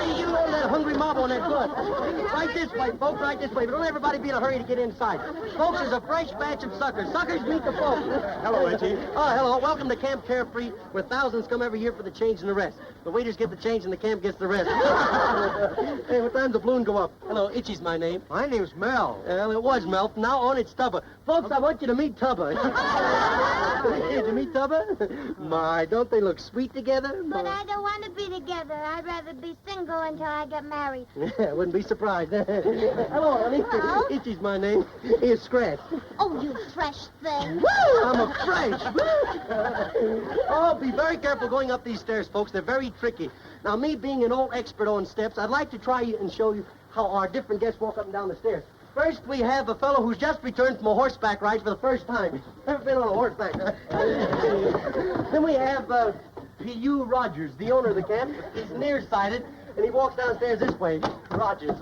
You know that hungry mob on that bus. Right this way, folks, right this way. But don't everybody be in a hurry to get inside. Folks, there's a fresh batch of suckers. Suckers meet the folks.
Hello, Itchy.
Oh, hello. Welcome to Camp Carefree, where thousands come every year for the change and the rest. The waiters get the change and the camp gets the rest. Hey, what time's the balloon go up? Hello, Itchy's my name.
My name's Mel.
Well, it was Mel. From now on, it's Tubba. Folks, I want you to meet Tubba. Did you meet Tubba? My, don't they look sweet together?
But I don't want to be together. I'd rather be single until I get married.
Yeah, wouldn't be surprised. Hello, honey.
Hello.
Itchy's my name. Here's Scratch.
Oh, you fresh thing.
I'm a fresh. Oh, be very careful going up these stairs, folks. They're very tricky. Now, me being an old expert on steps, I'd like to try and show you how our different guests walk up and down the stairs. First, we have a fellow who's just returned from a horseback ride for the first time. Never been on a horseback ride. Then we have P.U. Rogers, the owner of the camp. He's nearsighted, and he walks downstairs this way. Rogers.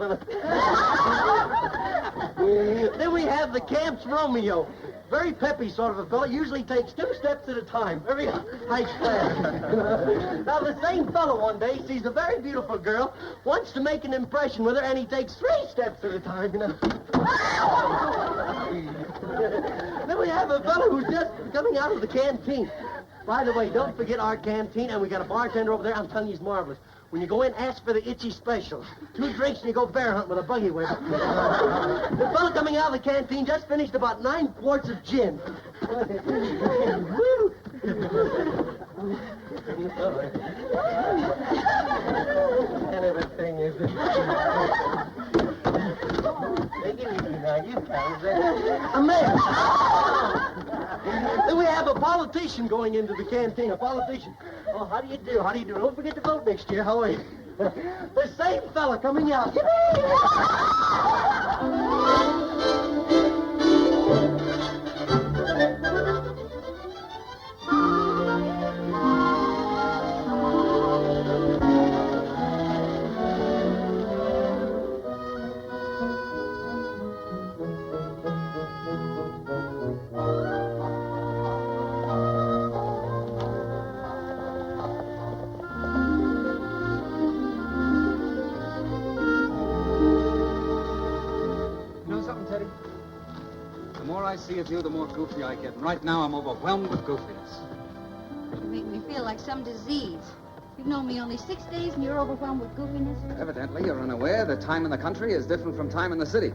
Then we have the camp's Romeo. Very peppy sort of a fellow. Usually takes 2 steps at a time. Very high class. Now, the same fellow one day sees a very beautiful girl, wants to make an impression with her, and he takes 3 steps at a time, you know. Then we have a fellow who's just coming out of the canteen. By the way, don't forget our canteen, and we got a bartender over there. I'm telling you, he's marvelous. When you go in, ask for the Itchy Special. 2 drinks and you go bear hunting with a buggy whip. The fellow coming out of the canteen just finished about 9 quarts of gin. Woo! And everything is... Take it easy now. you fellas. A man. We have a politician going into the canteen. A politician. Oh, how do you do? How do you do? Don't forget to vote next year. How are you? The same fella coming out.
The more I see of you, the more goofy I get. And right now, I'm overwhelmed with goofiness.
You make me feel like some disease. You've known me only 6 days and you're overwhelmed with goofiness.
Evidently, you're unaware that time in the country is different from time in the city.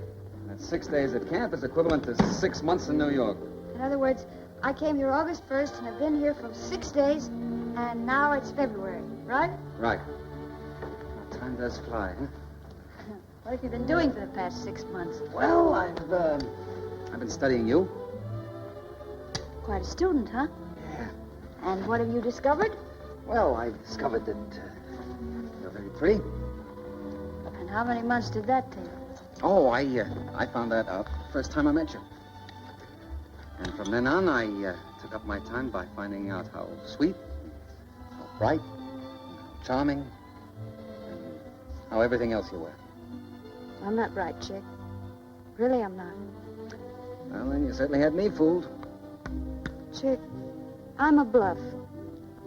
And 6 days at camp is equivalent to 6 months in New York.
In other words, I came here August 1st and have been here for 6 days, and now it's February, right?
Right. Well, time does fly, huh?
What have you been doing for the past 6 months?
Well, I've been studying you.
Quite a student, huh?
Yeah.
And what have you discovered?
Well, I discovered that you're very pretty.
And how many months did that take?
Oh, I found that out first time I met you. And from then on, I took up my time by finding out how sweet, how bright, how charming, and how everything else you were.
I'm not right, Chick. Really, I'm not.
Well, then you certainly had me fooled.
Chick, I'm a bluff.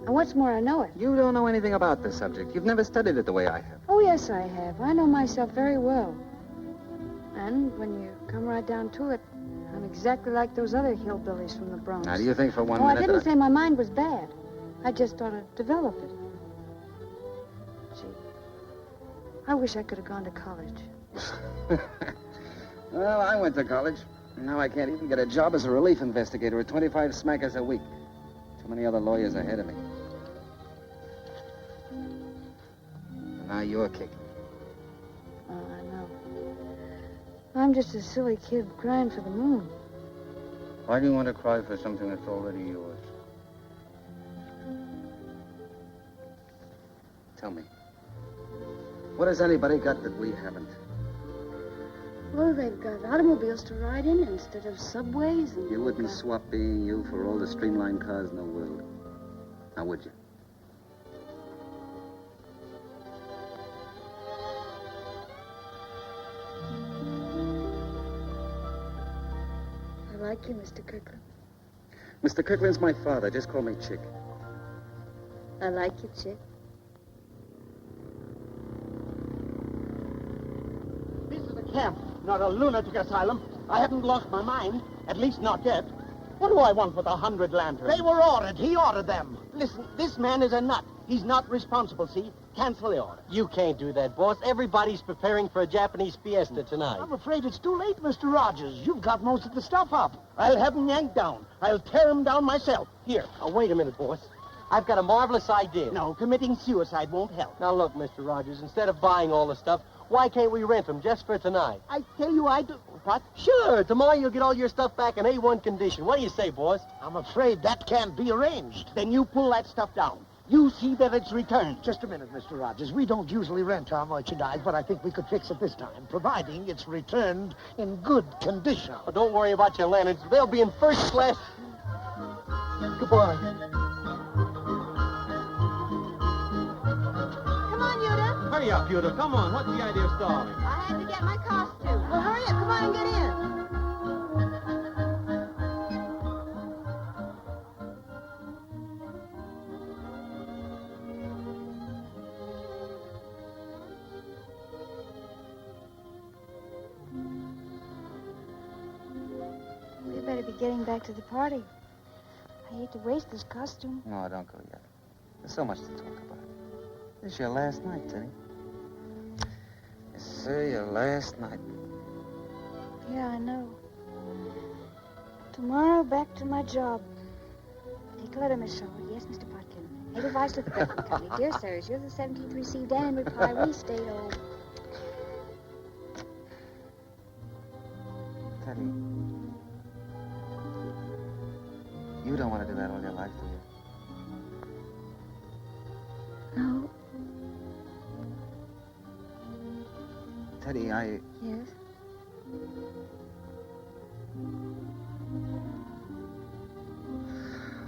And what's more, I know it.
You don't know anything about this subject. You've never studied it the way I have.
Oh, yes, I have. I know myself very well. And when you come right down to it, I'm exactly like those other hillbillies from the Bronx.
Now, do you think for one
Oh,
minute
I didn't
that
say my mind was bad. I just thought I'd develop it. Gee, I wish I could have gone to college.
Well, I went to college. Now I can't even get a job as a relief investigator at 25 smackers a week. Too many other lawyers ahead of me. And now you're kicking.
Oh, I know. I'm just a silly kid crying for the moon.
Why do you want to cry for something that's already yours? Tell me. What has anybody got that we haven't?
Well, they've got automobiles to ride in instead of subways and...
You wouldn't swap being you for all the streamlined cars in the world. Now, would you?
I like you, Mr. Kirkland.
Mr. Kirkland's my father. Just call me Chick.
I like you, Chick.
This is a camp, not a lunatic asylum. I haven't lost my mind, at least not yet. What do I want with 100 lanterns? They were ordered. He ordered them. Listen, this man is a nut. He's not responsible, see? Cancel the order.
You can't do that, boss. Everybody's preparing for a Japanese fiesta tonight.
I'm afraid it's too late, Mr. Rogers. You've got most of the stuff up.
I'll have him yanked down. I'll tear him down myself. Here.
Oh, wait a minute, boss. I've got a marvelous idea.
No, committing suicide won't help.
Now, look, Mr. Rogers, instead of buying all the stuff, why can't we rent them just for tonight?
I tell you, I do... What?
Sure. Tomorrow you'll get all your stuff back in A1 condition. What do you say, boss?
I'm afraid that can't be arranged. Then you pull that stuff down. You see that it's returned.
Just a minute, Mr. Rogers. We don't usually rent our merchandise, but I think we could fix it this time, providing it's returned in good condition.
Oh, don't worry about your lanterns. They'll be in first class.
Goodbye.
Come on, Yuda.
Hurry up, Yuda. Come on. What's the idea of stalling?
I had to get my costume. Well, hurry up. Come on and get in. We better be getting back to the party. I hate to waste this costume.
No, don't go yet. There's so much to talk about. This is your last night, Teddy. Yes, sir, your last night.
Yeah, I know. Tomorrow, back to my job. Take a letter, Miss Shaw. Yes, Mr. Potkin. Edelweiss to the Beckman Company. Dear sirs, you're the 17th received and in reply we state, oh...
Teddy, you don't want to do that all your life, do you?
No.
Teddy,
Yes?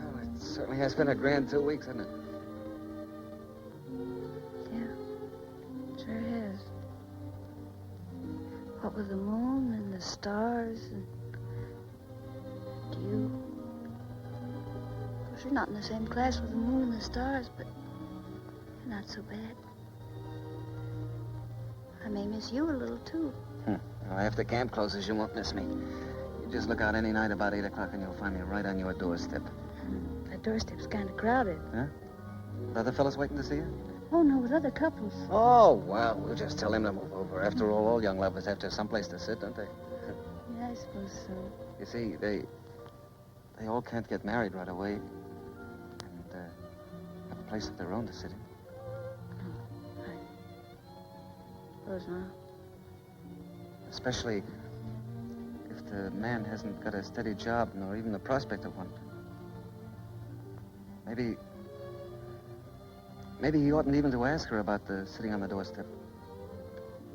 Well, it certainly has been a grand 2 weeks, hasn't it?
Sure has. What with the moon and the stars and you. Of course, you're not in the same class with the moon and the stars, but you're not so bad. I may miss you a little, too.
Well, after camp closes, you won't miss me. You just look out any night about 8 o'clock and you'll find me right on your doorstep.
That doorstep's kind of crowded.
Huh? The other fellas waiting to see you?
Oh, no, with other couples.
Oh, well, we'll just tell him to move over. After all young lovers have to have someplace to sit, don't they?
Yeah, I suppose so.
You see, they all can't get married right away and have a place of their own to sit in.
Suppose not.
Especially if the man hasn't got a steady job nor even the prospect of one. Maybe he oughtn't even to ask her about the sitting on the doorstep.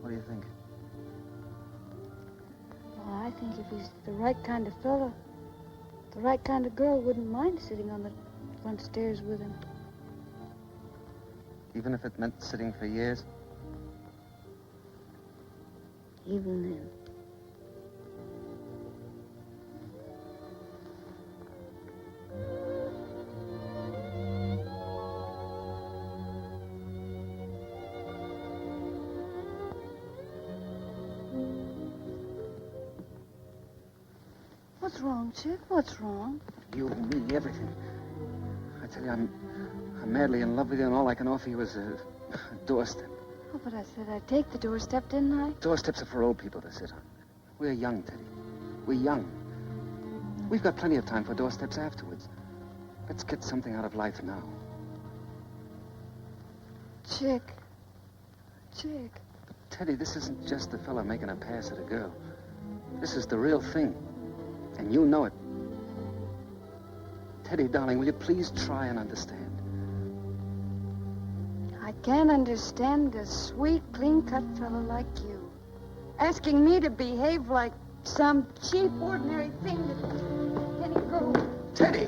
What do you think?
Well, I think if he's the right kind of fella, the right kind of girl wouldn't mind sitting on the front stairs with him.
Even if it meant sitting for years?
Even then. What's wrong, Chick? What's wrong?
You, me, everything. I tell you, I'm madly in love with you, and all I can offer you is a doorstep.
Oh, but I said I'd take the doorstep, didn't I?
Doorsteps are for old people to sit on. We're young, Teddy. We're young. We've got plenty of time for doorsteps afterwards. Let's get something out of life now.
Chick.
Teddy, this isn't just a fella making a pass at a girl. This is the real thing. And you know it. Teddy, darling, will you please try and understand?
I can't understand a sweet, clean-cut fellow like you. Asking me to behave like some cheap, ordinary thing that any girl...
Teddy!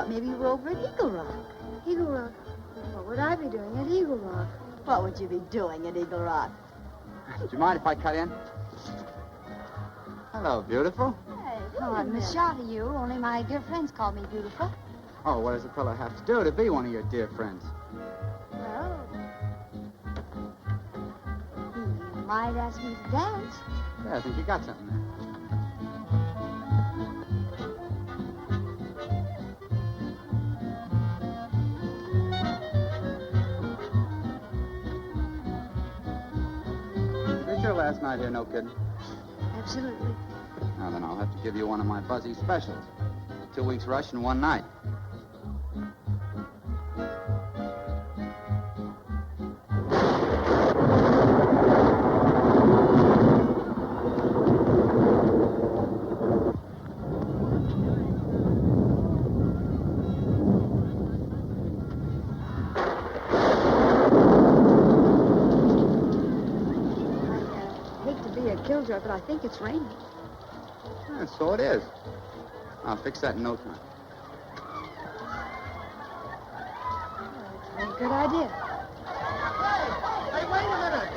Maybe you were over at Eagle Rock.
Eagle Rock? What would I be doing at Eagle Rock?
What would you be doing at Eagle Rock?
Do you mind if I cut in? Hello, beautiful.
Hey, oh, I'm a shot of you. Only my dear friends call me beautiful.
Oh, what does a fellow have to do to be one of your dear friends?
Well, you might ask me to dance.
Yeah, I think you got something there. Last night here, no kidding?
Absolutely.
Now then, I'll have to give you one of my buzzy specials. 2 weeks rush in one night.
But I think it's raining.
Yeah, so it is. I'll fix that in no time.
Good idea.
Hey, wait a minute.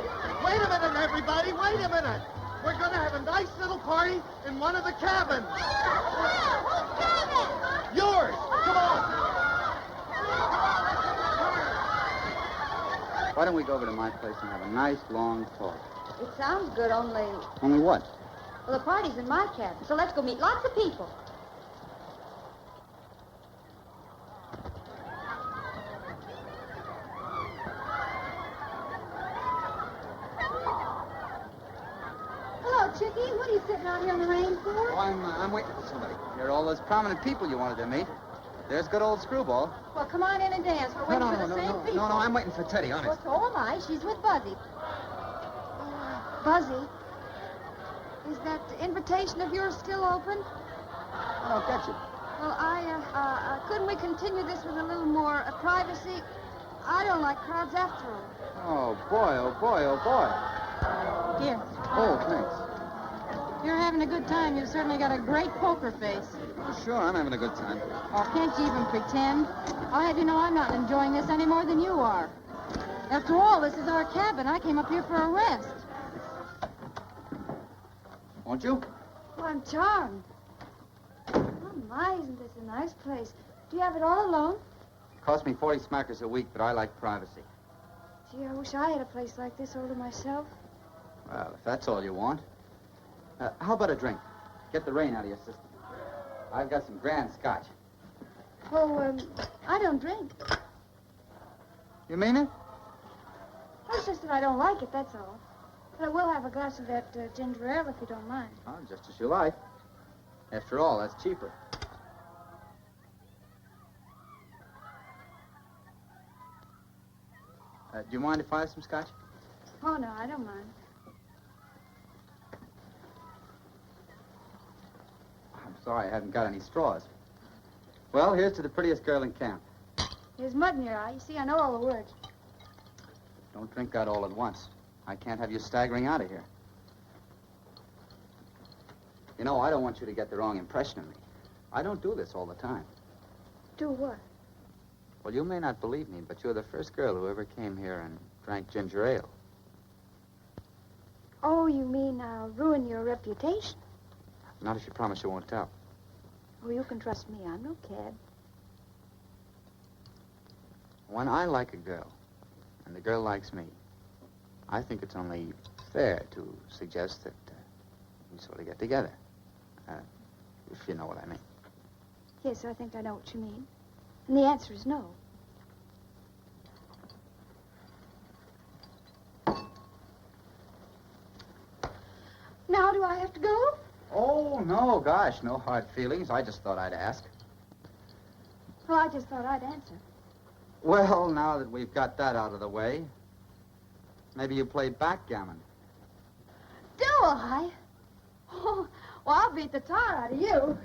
Wait a minute, everybody. Wait a minute. We're going to have a nice little party in one of the cabins.
Whose cabin?
Yours. Come on.
Why don't we go over to my place and have a nice, long talk?
It sounds good, only...
Only what?
Well, the party's in my cabin, so let's go meet lots of people. Hello, Chickie. What are you sitting out here in the rain for?
Oh, I'm waiting for somebody. Here are all those prominent people you wanted to meet. There's good old Screwball.
Well, come on in and dance. We're waiting for the same people.
No, I'm waiting for Teddy, honest.
Well, so am I. She's with Buzzy. Buzzy, is that invitation of yours still open?
I don't get you.
Well, couldn't we continue this with a little more privacy? I don't like crowds after all.
Oh, boy, oh, boy, oh, boy.
Here.
Oh, thanks.
You're having a good time. You've certainly got a great poker face.
Oh, sure, I'm having a good time.
Oh, can't you even pretend? I'll have you know I'm not enjoying this any more than you are. After all, this is our cabin. I came up here for a rest.
Won't you?
Oh, I'm charmed. Oh, my, isn't this a nice place? Do you have it all alone?
Costs me 40 smackers a week, but I like privacy.
Gee, I wish I had a place like this all to myself.
Well, if that's all you want. How about a drink? Get the rain out of your system. I've got some grand scotch.
Oh, I don't drink.
You mean it?
Oh, it's just that I don't like it, that's all. But I will have a glass of that ginger ale if you don't mind.
Oh, just as you like. After all, that's cheaper. Do you mind if I have some scotch?
Oh, no, I don't mind.
I'm sorry I haven't got any straws. Well, here's to the prettiest girl in camp.
There's mud in your eye. You see, I know all the words.
Don't drink that all at once. I can't have you staggering out of here. You know, I don't want you to get the wrong impression of me. I don't do this all the time.
Do what?
Well, you may not believe me, but you're the first girl who ever came here and drank ginger ale.
Oh, you mean I'll ruin your reputation?
Not if you promise you won't tell.
Oh, you can trust me. I'm no cad.
When I like a girl, and the girl likes me, I think it's only fair to suggest that we sort of get together. If you know what I mean.
Yes, I think I know what you mean. And the answer is no. Now, do I have to go?
Oh, no, gosh, no hard feelings. I just thought I'd ask.
Well, I just thought I'd answer.
Well, now that we've got that out of the way, maybe you play backgammon.
Do I? Oh, well, I'll beat the tar out of you.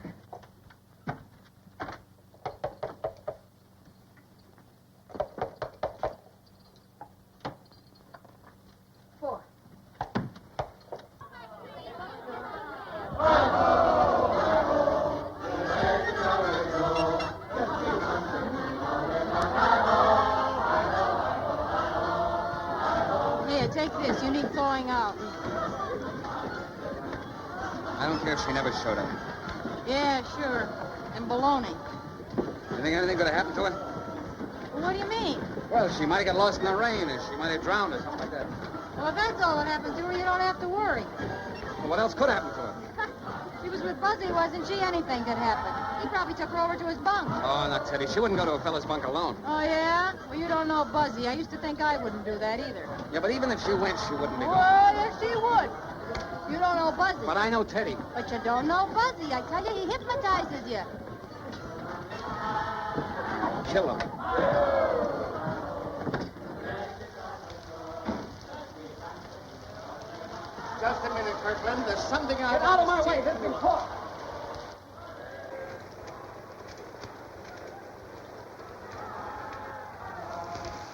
Four.
Here, take this. You need thawing out.
I don't care if she never showed up.
Yeah, sure. And baloney.
You think anything could have happened to her?
Well, what do you mean?
Well, she might have got lost in the rain, or she might have drowned, or something like that.
Well, if that's all that happened to her, you don't have to worry.
Well, what else could happen to her?
She was with Buzzy, wasn't she? Anything could happen. He probably took her over to his bunk.
Oh, not Teddy. She wouldn't go to a fella's bunk alone.
Oh, yeah? Well, you don't know Buzzy. I used to think I wouldn't do that either.
Yeah, but even if she went, she wouldn't be going.
Well, yes, she would. You don't know Buzzy.
But I know Teddy.
But you don't know Buzzy. I tell you, he hypnotizes you.
Kill him.
Just a minute, Kirkland. There's something I...
Get out of my way. Let me talk.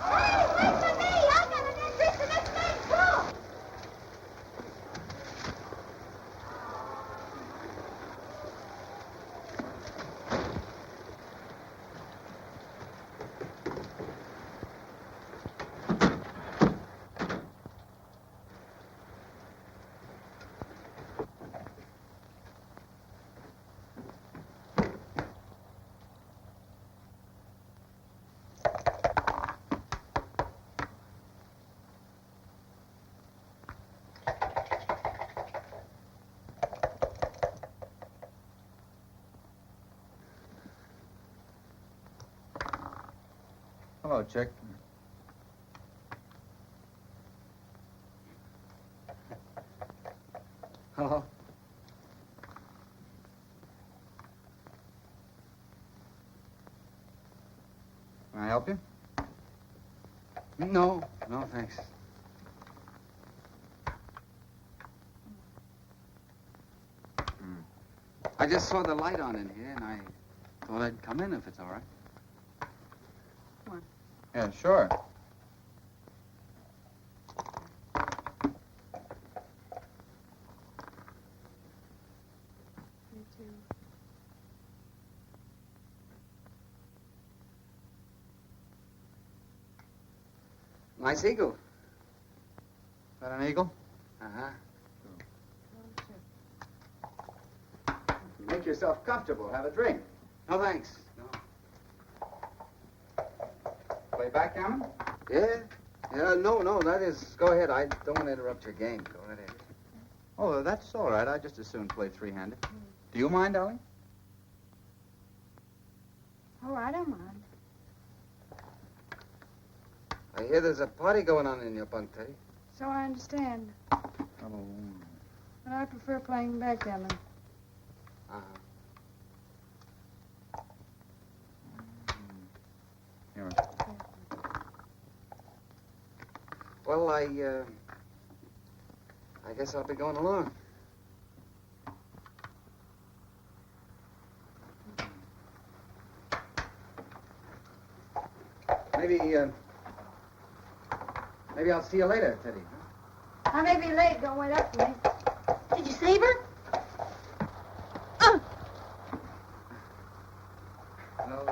Hey, wait for me! I got an interest in this thing, too!
Hello, chick. Hello. Can I help you? No, thanks. I just saw the light on in here, and I thought I'd come in if it's all right.
Come on.
Yeah, sure.
You too.
Nice eagle.
Is that an eagle?
Uh-huh.
Make yourself comfortable. Have a drink.
No, thanks. No.
Play backgammon?
Yeah? Yeah, no, that is... Go ahead. I don't want to interrupt your game. Go right ahead.
Oh, that's all right. I just as soon play three-handed. Do you mind, darling?
Oh, I don't mind.
I hear there's a party going on in your bunk, Teddy.
So I understand.
Oh.
But I prefer playing backgammon.
Uh-huh.
Here.
Well, I guess I'll be going along. Maybe I'll see you later, Teddy.
I may be late. Don't wait up for me.
Did you save her?
Well,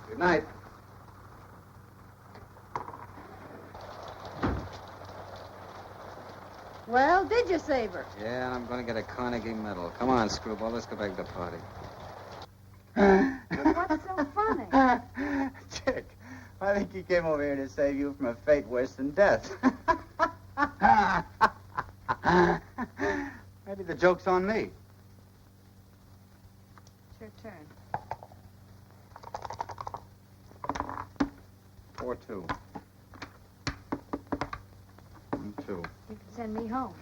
good night.
Well, did you save her?
Yeah, and I'm going to get a Carnegie medal. Come on, Screwball, let's go back to the party.
What's so funny?
Chick, I think he came over here to save you from a fate worse than death. Maybe the joke's on me.
It's your turn.
4-2. 1-2.
You can send me home.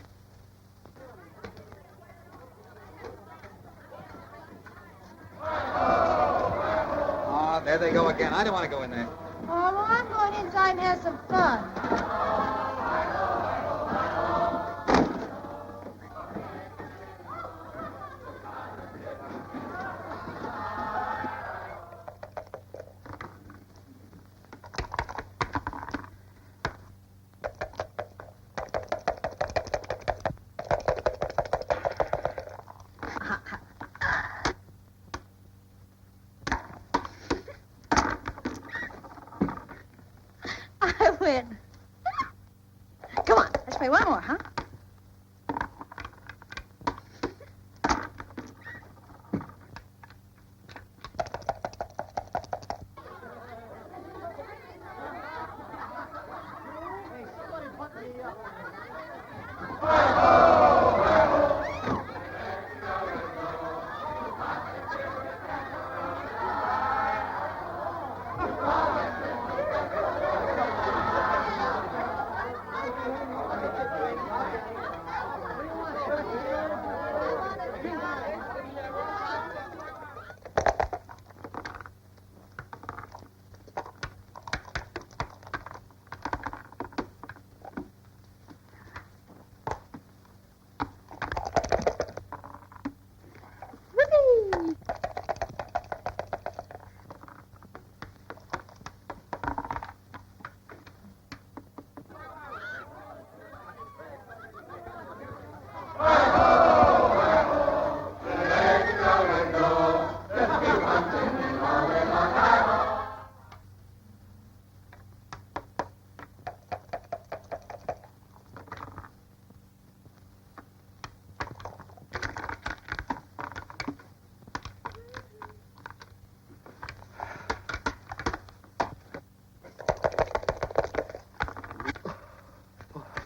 Oh, there they go again. I don't want to go in there.
Oh, well, I'm going inside and have some fun.
I win. Come on, let's play one more, huh?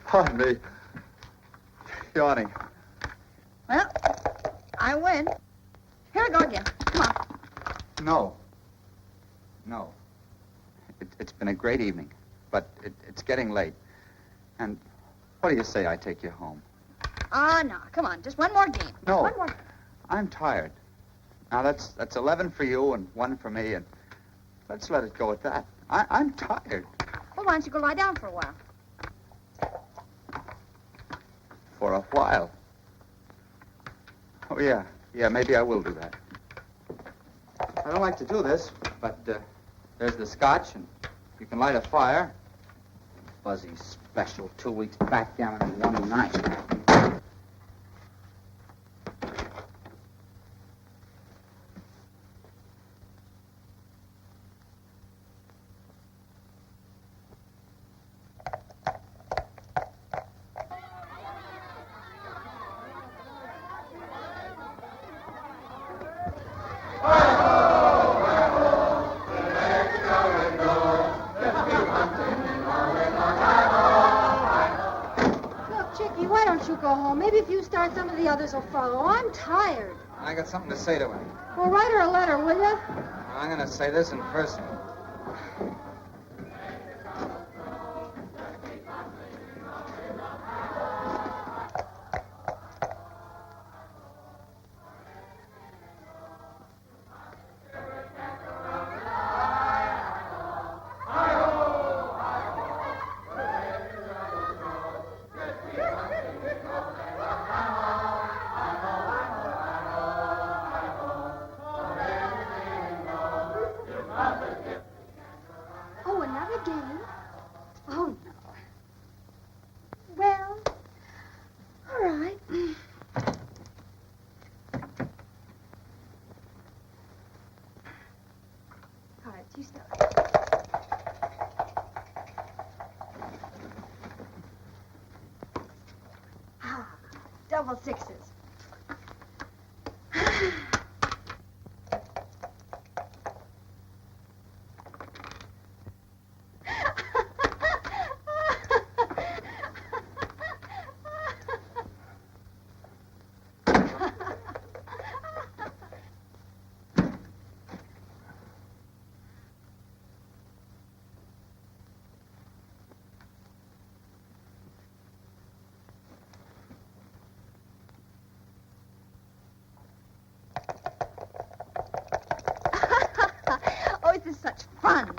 Pardon me. Yawning.
Well, I win. Here we go again. Come on.
No. No.
It's been a great evening, but it's getting late. And what do you say I take you home?
Oh, no. Come on. Just one more game.
No.
One more.
I'm tired. Now, that's 11 for you and 1 for me, and let's let it go at that. I'm tired.
Well, why don't you go lie down for a while?
For a while. Oh, yeah. Yeah, maybe I will do that. I don't like to do this, but there's the scotch, and you can light a fire. Fuzzy special, 2 weeks back down in one night.
Maybe if you start, some of the others will follow. I'm tired.
I got something to say to him.
Well, write her a letter, will you?
I'm going to say this in person.
Double sixes. This is such fun.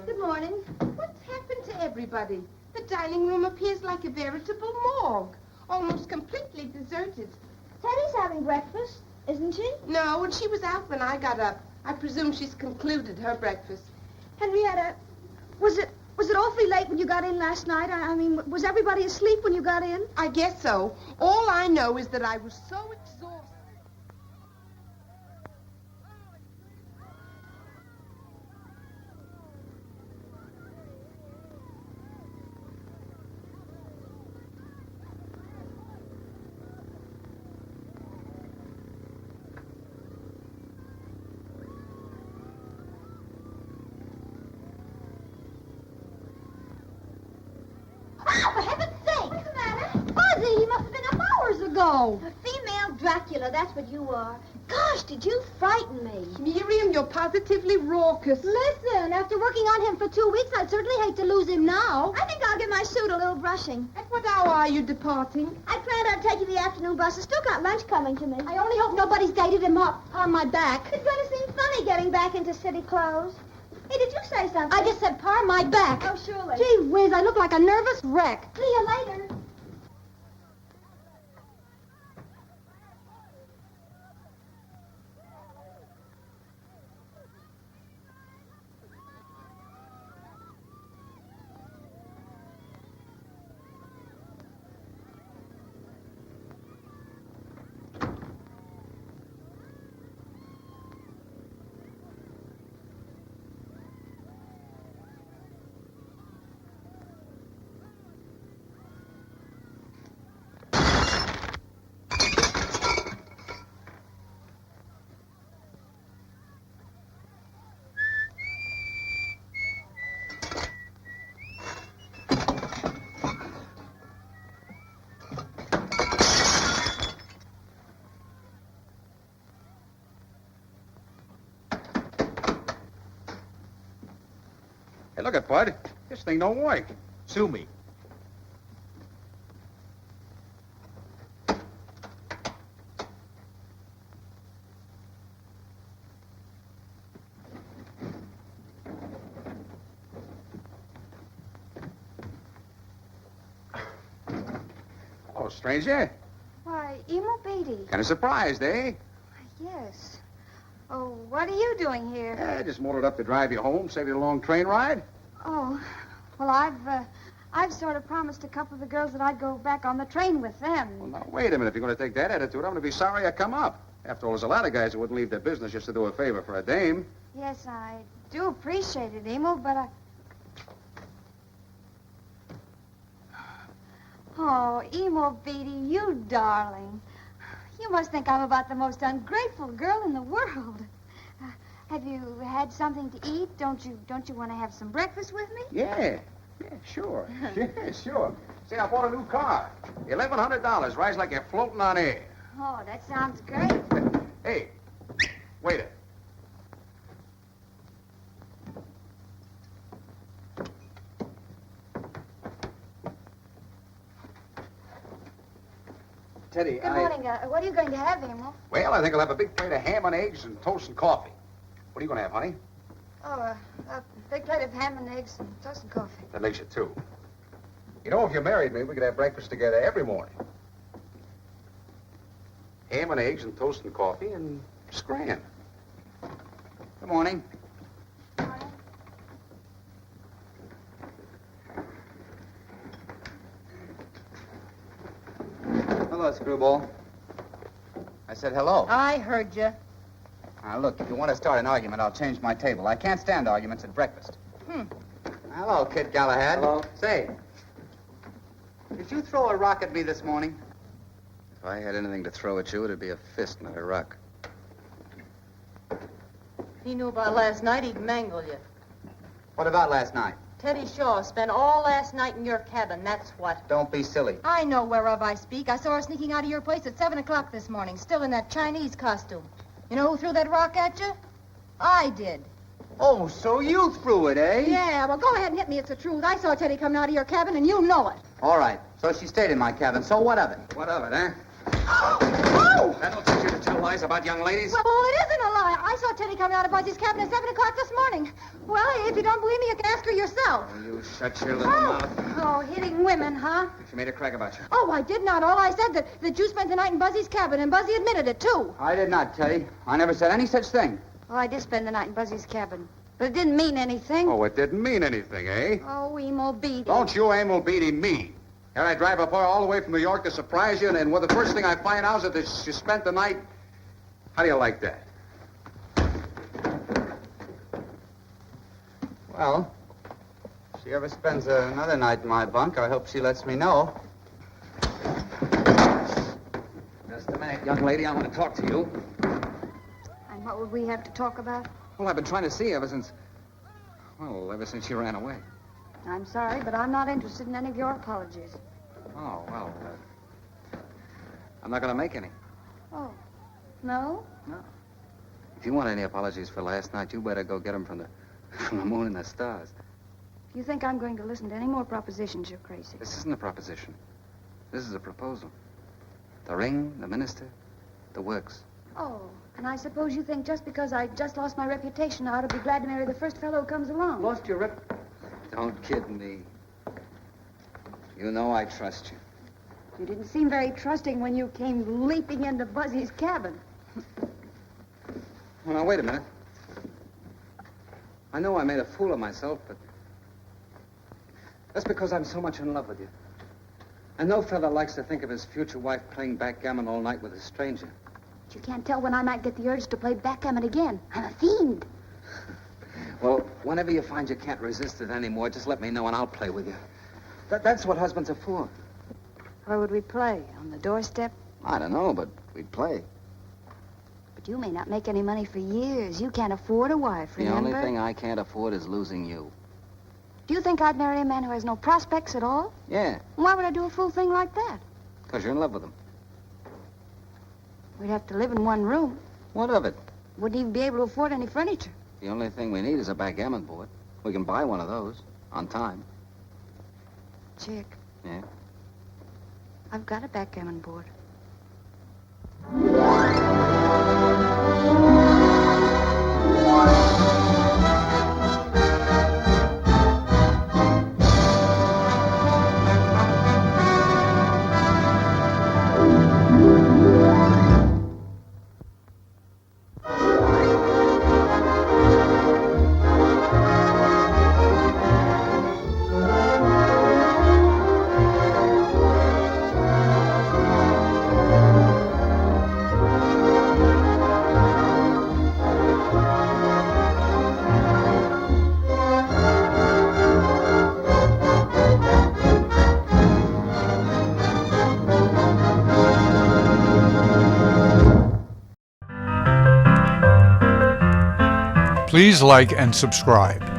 Good morning. What's happened to everybody? The dining room appears like a veritable morgue, almost completely deserted.
Teddy's having breakfast, isn't she?
No, and she was out when I got up. I presume she's concluded her breakfast.
Henrietta, was it awfully late when you got in last night? I mean, was everybody asleep when you got in?
I guess so. All I know is that I was so exhausted.
For heaven's sake!
What's the matter? Fuzzy, he must have been up hours ago.
A female
Dracula, that's what you are. Gosh, did you frighten me?
Miriam, you're positively raucous.
Listen, after working on him for 2 weeks, I'd certainly hate to lose him now. I think I'll give my suit a little brushing.
At what hour are you departing?
I planned on taking the afternoon bus. I've still got lunch coming to me. I only hope nobody's dated him up on my back. It's going to seem funny getting back into city clothes. Hey, did you say something? I just said par my back. Oh, surely. Gee whiz, I look like a nervous wreck. See you later.
Hey, look it, Bud. This thing don't work.
Sue me.
Oh, stranger.
Why, Emo Beatty.
Kind of surprised, eh?
Yes. Oh, what are you doing here?
Yeah, just motored up to drive you home, save you a long train ride.
Oh, well, I've sort of promised a couple of the girls that I'd go back on the train with them.
Well, now, wait a minute. If you're going to take that attitude, I'm going to be sorry I come up. After all, there's a lot of guys who wouldn't leave their business just to do a favor for a dame.
Yes, I do appreciate it, Emo, but I... Oh, Emo Beatty, you darling. You must think I'm about the most ungrateful girl in the world. Have you had something to eat? Don't you want to have some breakfast with me?
Yeah, sure. Yeah, sure. See, I bought a new car. $1,100. Rides like you're floating on air.
Oh, that sounds great.
Hey, wait it.
Teddy,
Good morning. What are you going to have, Emo?
Well, I think I'll have a big plate of ham and eggs and toast and coffee. What are you going to have, honey?
Oh, a big plate of ham and eggs and toast and coffee.
That makes it two. You know, if you married me, we could have breakfast together every morning. Ham and eggs and toast and coffee and scran.
Good morning. Hello, Screwball. I said hello.
I heard you.
Now, look, if you want to start an argument, I'll change my table. I can't stand arguments at breakfast. Hello, Kid Galahad.
Hello.
Say, did you throw a rock at me this morning?
If I had anything to throw at you, it'd be a fist, not a rock.
If he knew about last night, he'd mangle you.
What about last night?
Teddy Shaw spent all last night in your cabin, that's what.
Don't be silly.
I know whereof I speak. I saw her sneaking out of your place at 7 o'clock this morning, still in that Chinese costume. You know who threw that rock at you? I did.
Oh, so you threw it, eh?
Yeah, well, go ahead and hit me. It's the truth. I saw Teddy coming out of your cabin, and you know it.
All right. So she stayed in my cabin. So what of it?
What of it, eh?
Oh!
That'll teach you to tell lies about young ladies.
Well, it isn't a lie. I saw Teddy coming out of Buzzie's cabin at 7 o'clock this morning. Well, if you don't believe me, you can ask her yourself.
Oh, you shut your little mouth.
Oh, hitting women, huh?
She made a crack about you.
Oh, I did not. All I said that you spent the night in Buzzie's cabin, and Buzzie admitted it, too.
I did not, Teddy. I never said any such thing.
Well, I did spend the night in Buzzie's cabin. But it didn't mean anything.
Oh, it didn't mean anything, eh?
Oh, Emo Beatty.
Don't you Emil Beatty me. Here I drive up all the way from New York to surprise you, and then well, the first thing I find out is that she spent the night... How do you like that?
Well, if she ever spends another night in my bunk, I hope she lets me know.
Just a minute, young lady. I want to talk to you.
And what would we have to talk about?
Well, I've been trying to see you ever since you ran away.
I'm sorry, but I'm not interested in any of your apologies.
Oh, well, I'm not going to make any.
Oh, no?
No. If you want any apologies for last night, you better go get them from the moon and the stars.
If you think I'm going to listen to any more propositions, you're crazy.
This isn't a proposition. This is a proposal. The ring, the minister, the works.
Oh, and I suppose you think just because I just lost my reputation, I ought to be glad to marry the first fellow who comes along.
Lost your rep...
Don't kid me. You know I trust you.
You didn't seem very trusting when you came leaping into Buzzy's cabin.
Well, now, wait a minute. I know I made a fool of myself, but that's because I'm so much in love with you. And no fella likes to think of his future wife playing backgammon all night with a stranger.
But you can't tell when I might get the urge to play backgammon again. I'm a fiend.
Well, whenever you find you can't resist it anymore, just let me know and I'll play with you. That's what husbands are for.
Where would we play? On the doorstep?
I don't know, but we'd play.
But you may not make any money for years. You can't afford a wife, remember?
The only thing I can't afford is losing you.
Do you think I'd marry a man who has no prospects at all?
Yeah.
Why would I do a fool thing like that?
Because you're in love with him.
We'd have to live in one room.
What of it?
Wouldn't even be able to afford any furniture.
The only thing we need is a backgammon board. We can buy one of those on time.
Chick.
Yeah?
I've got a backgammon board.
Please like and subscribe.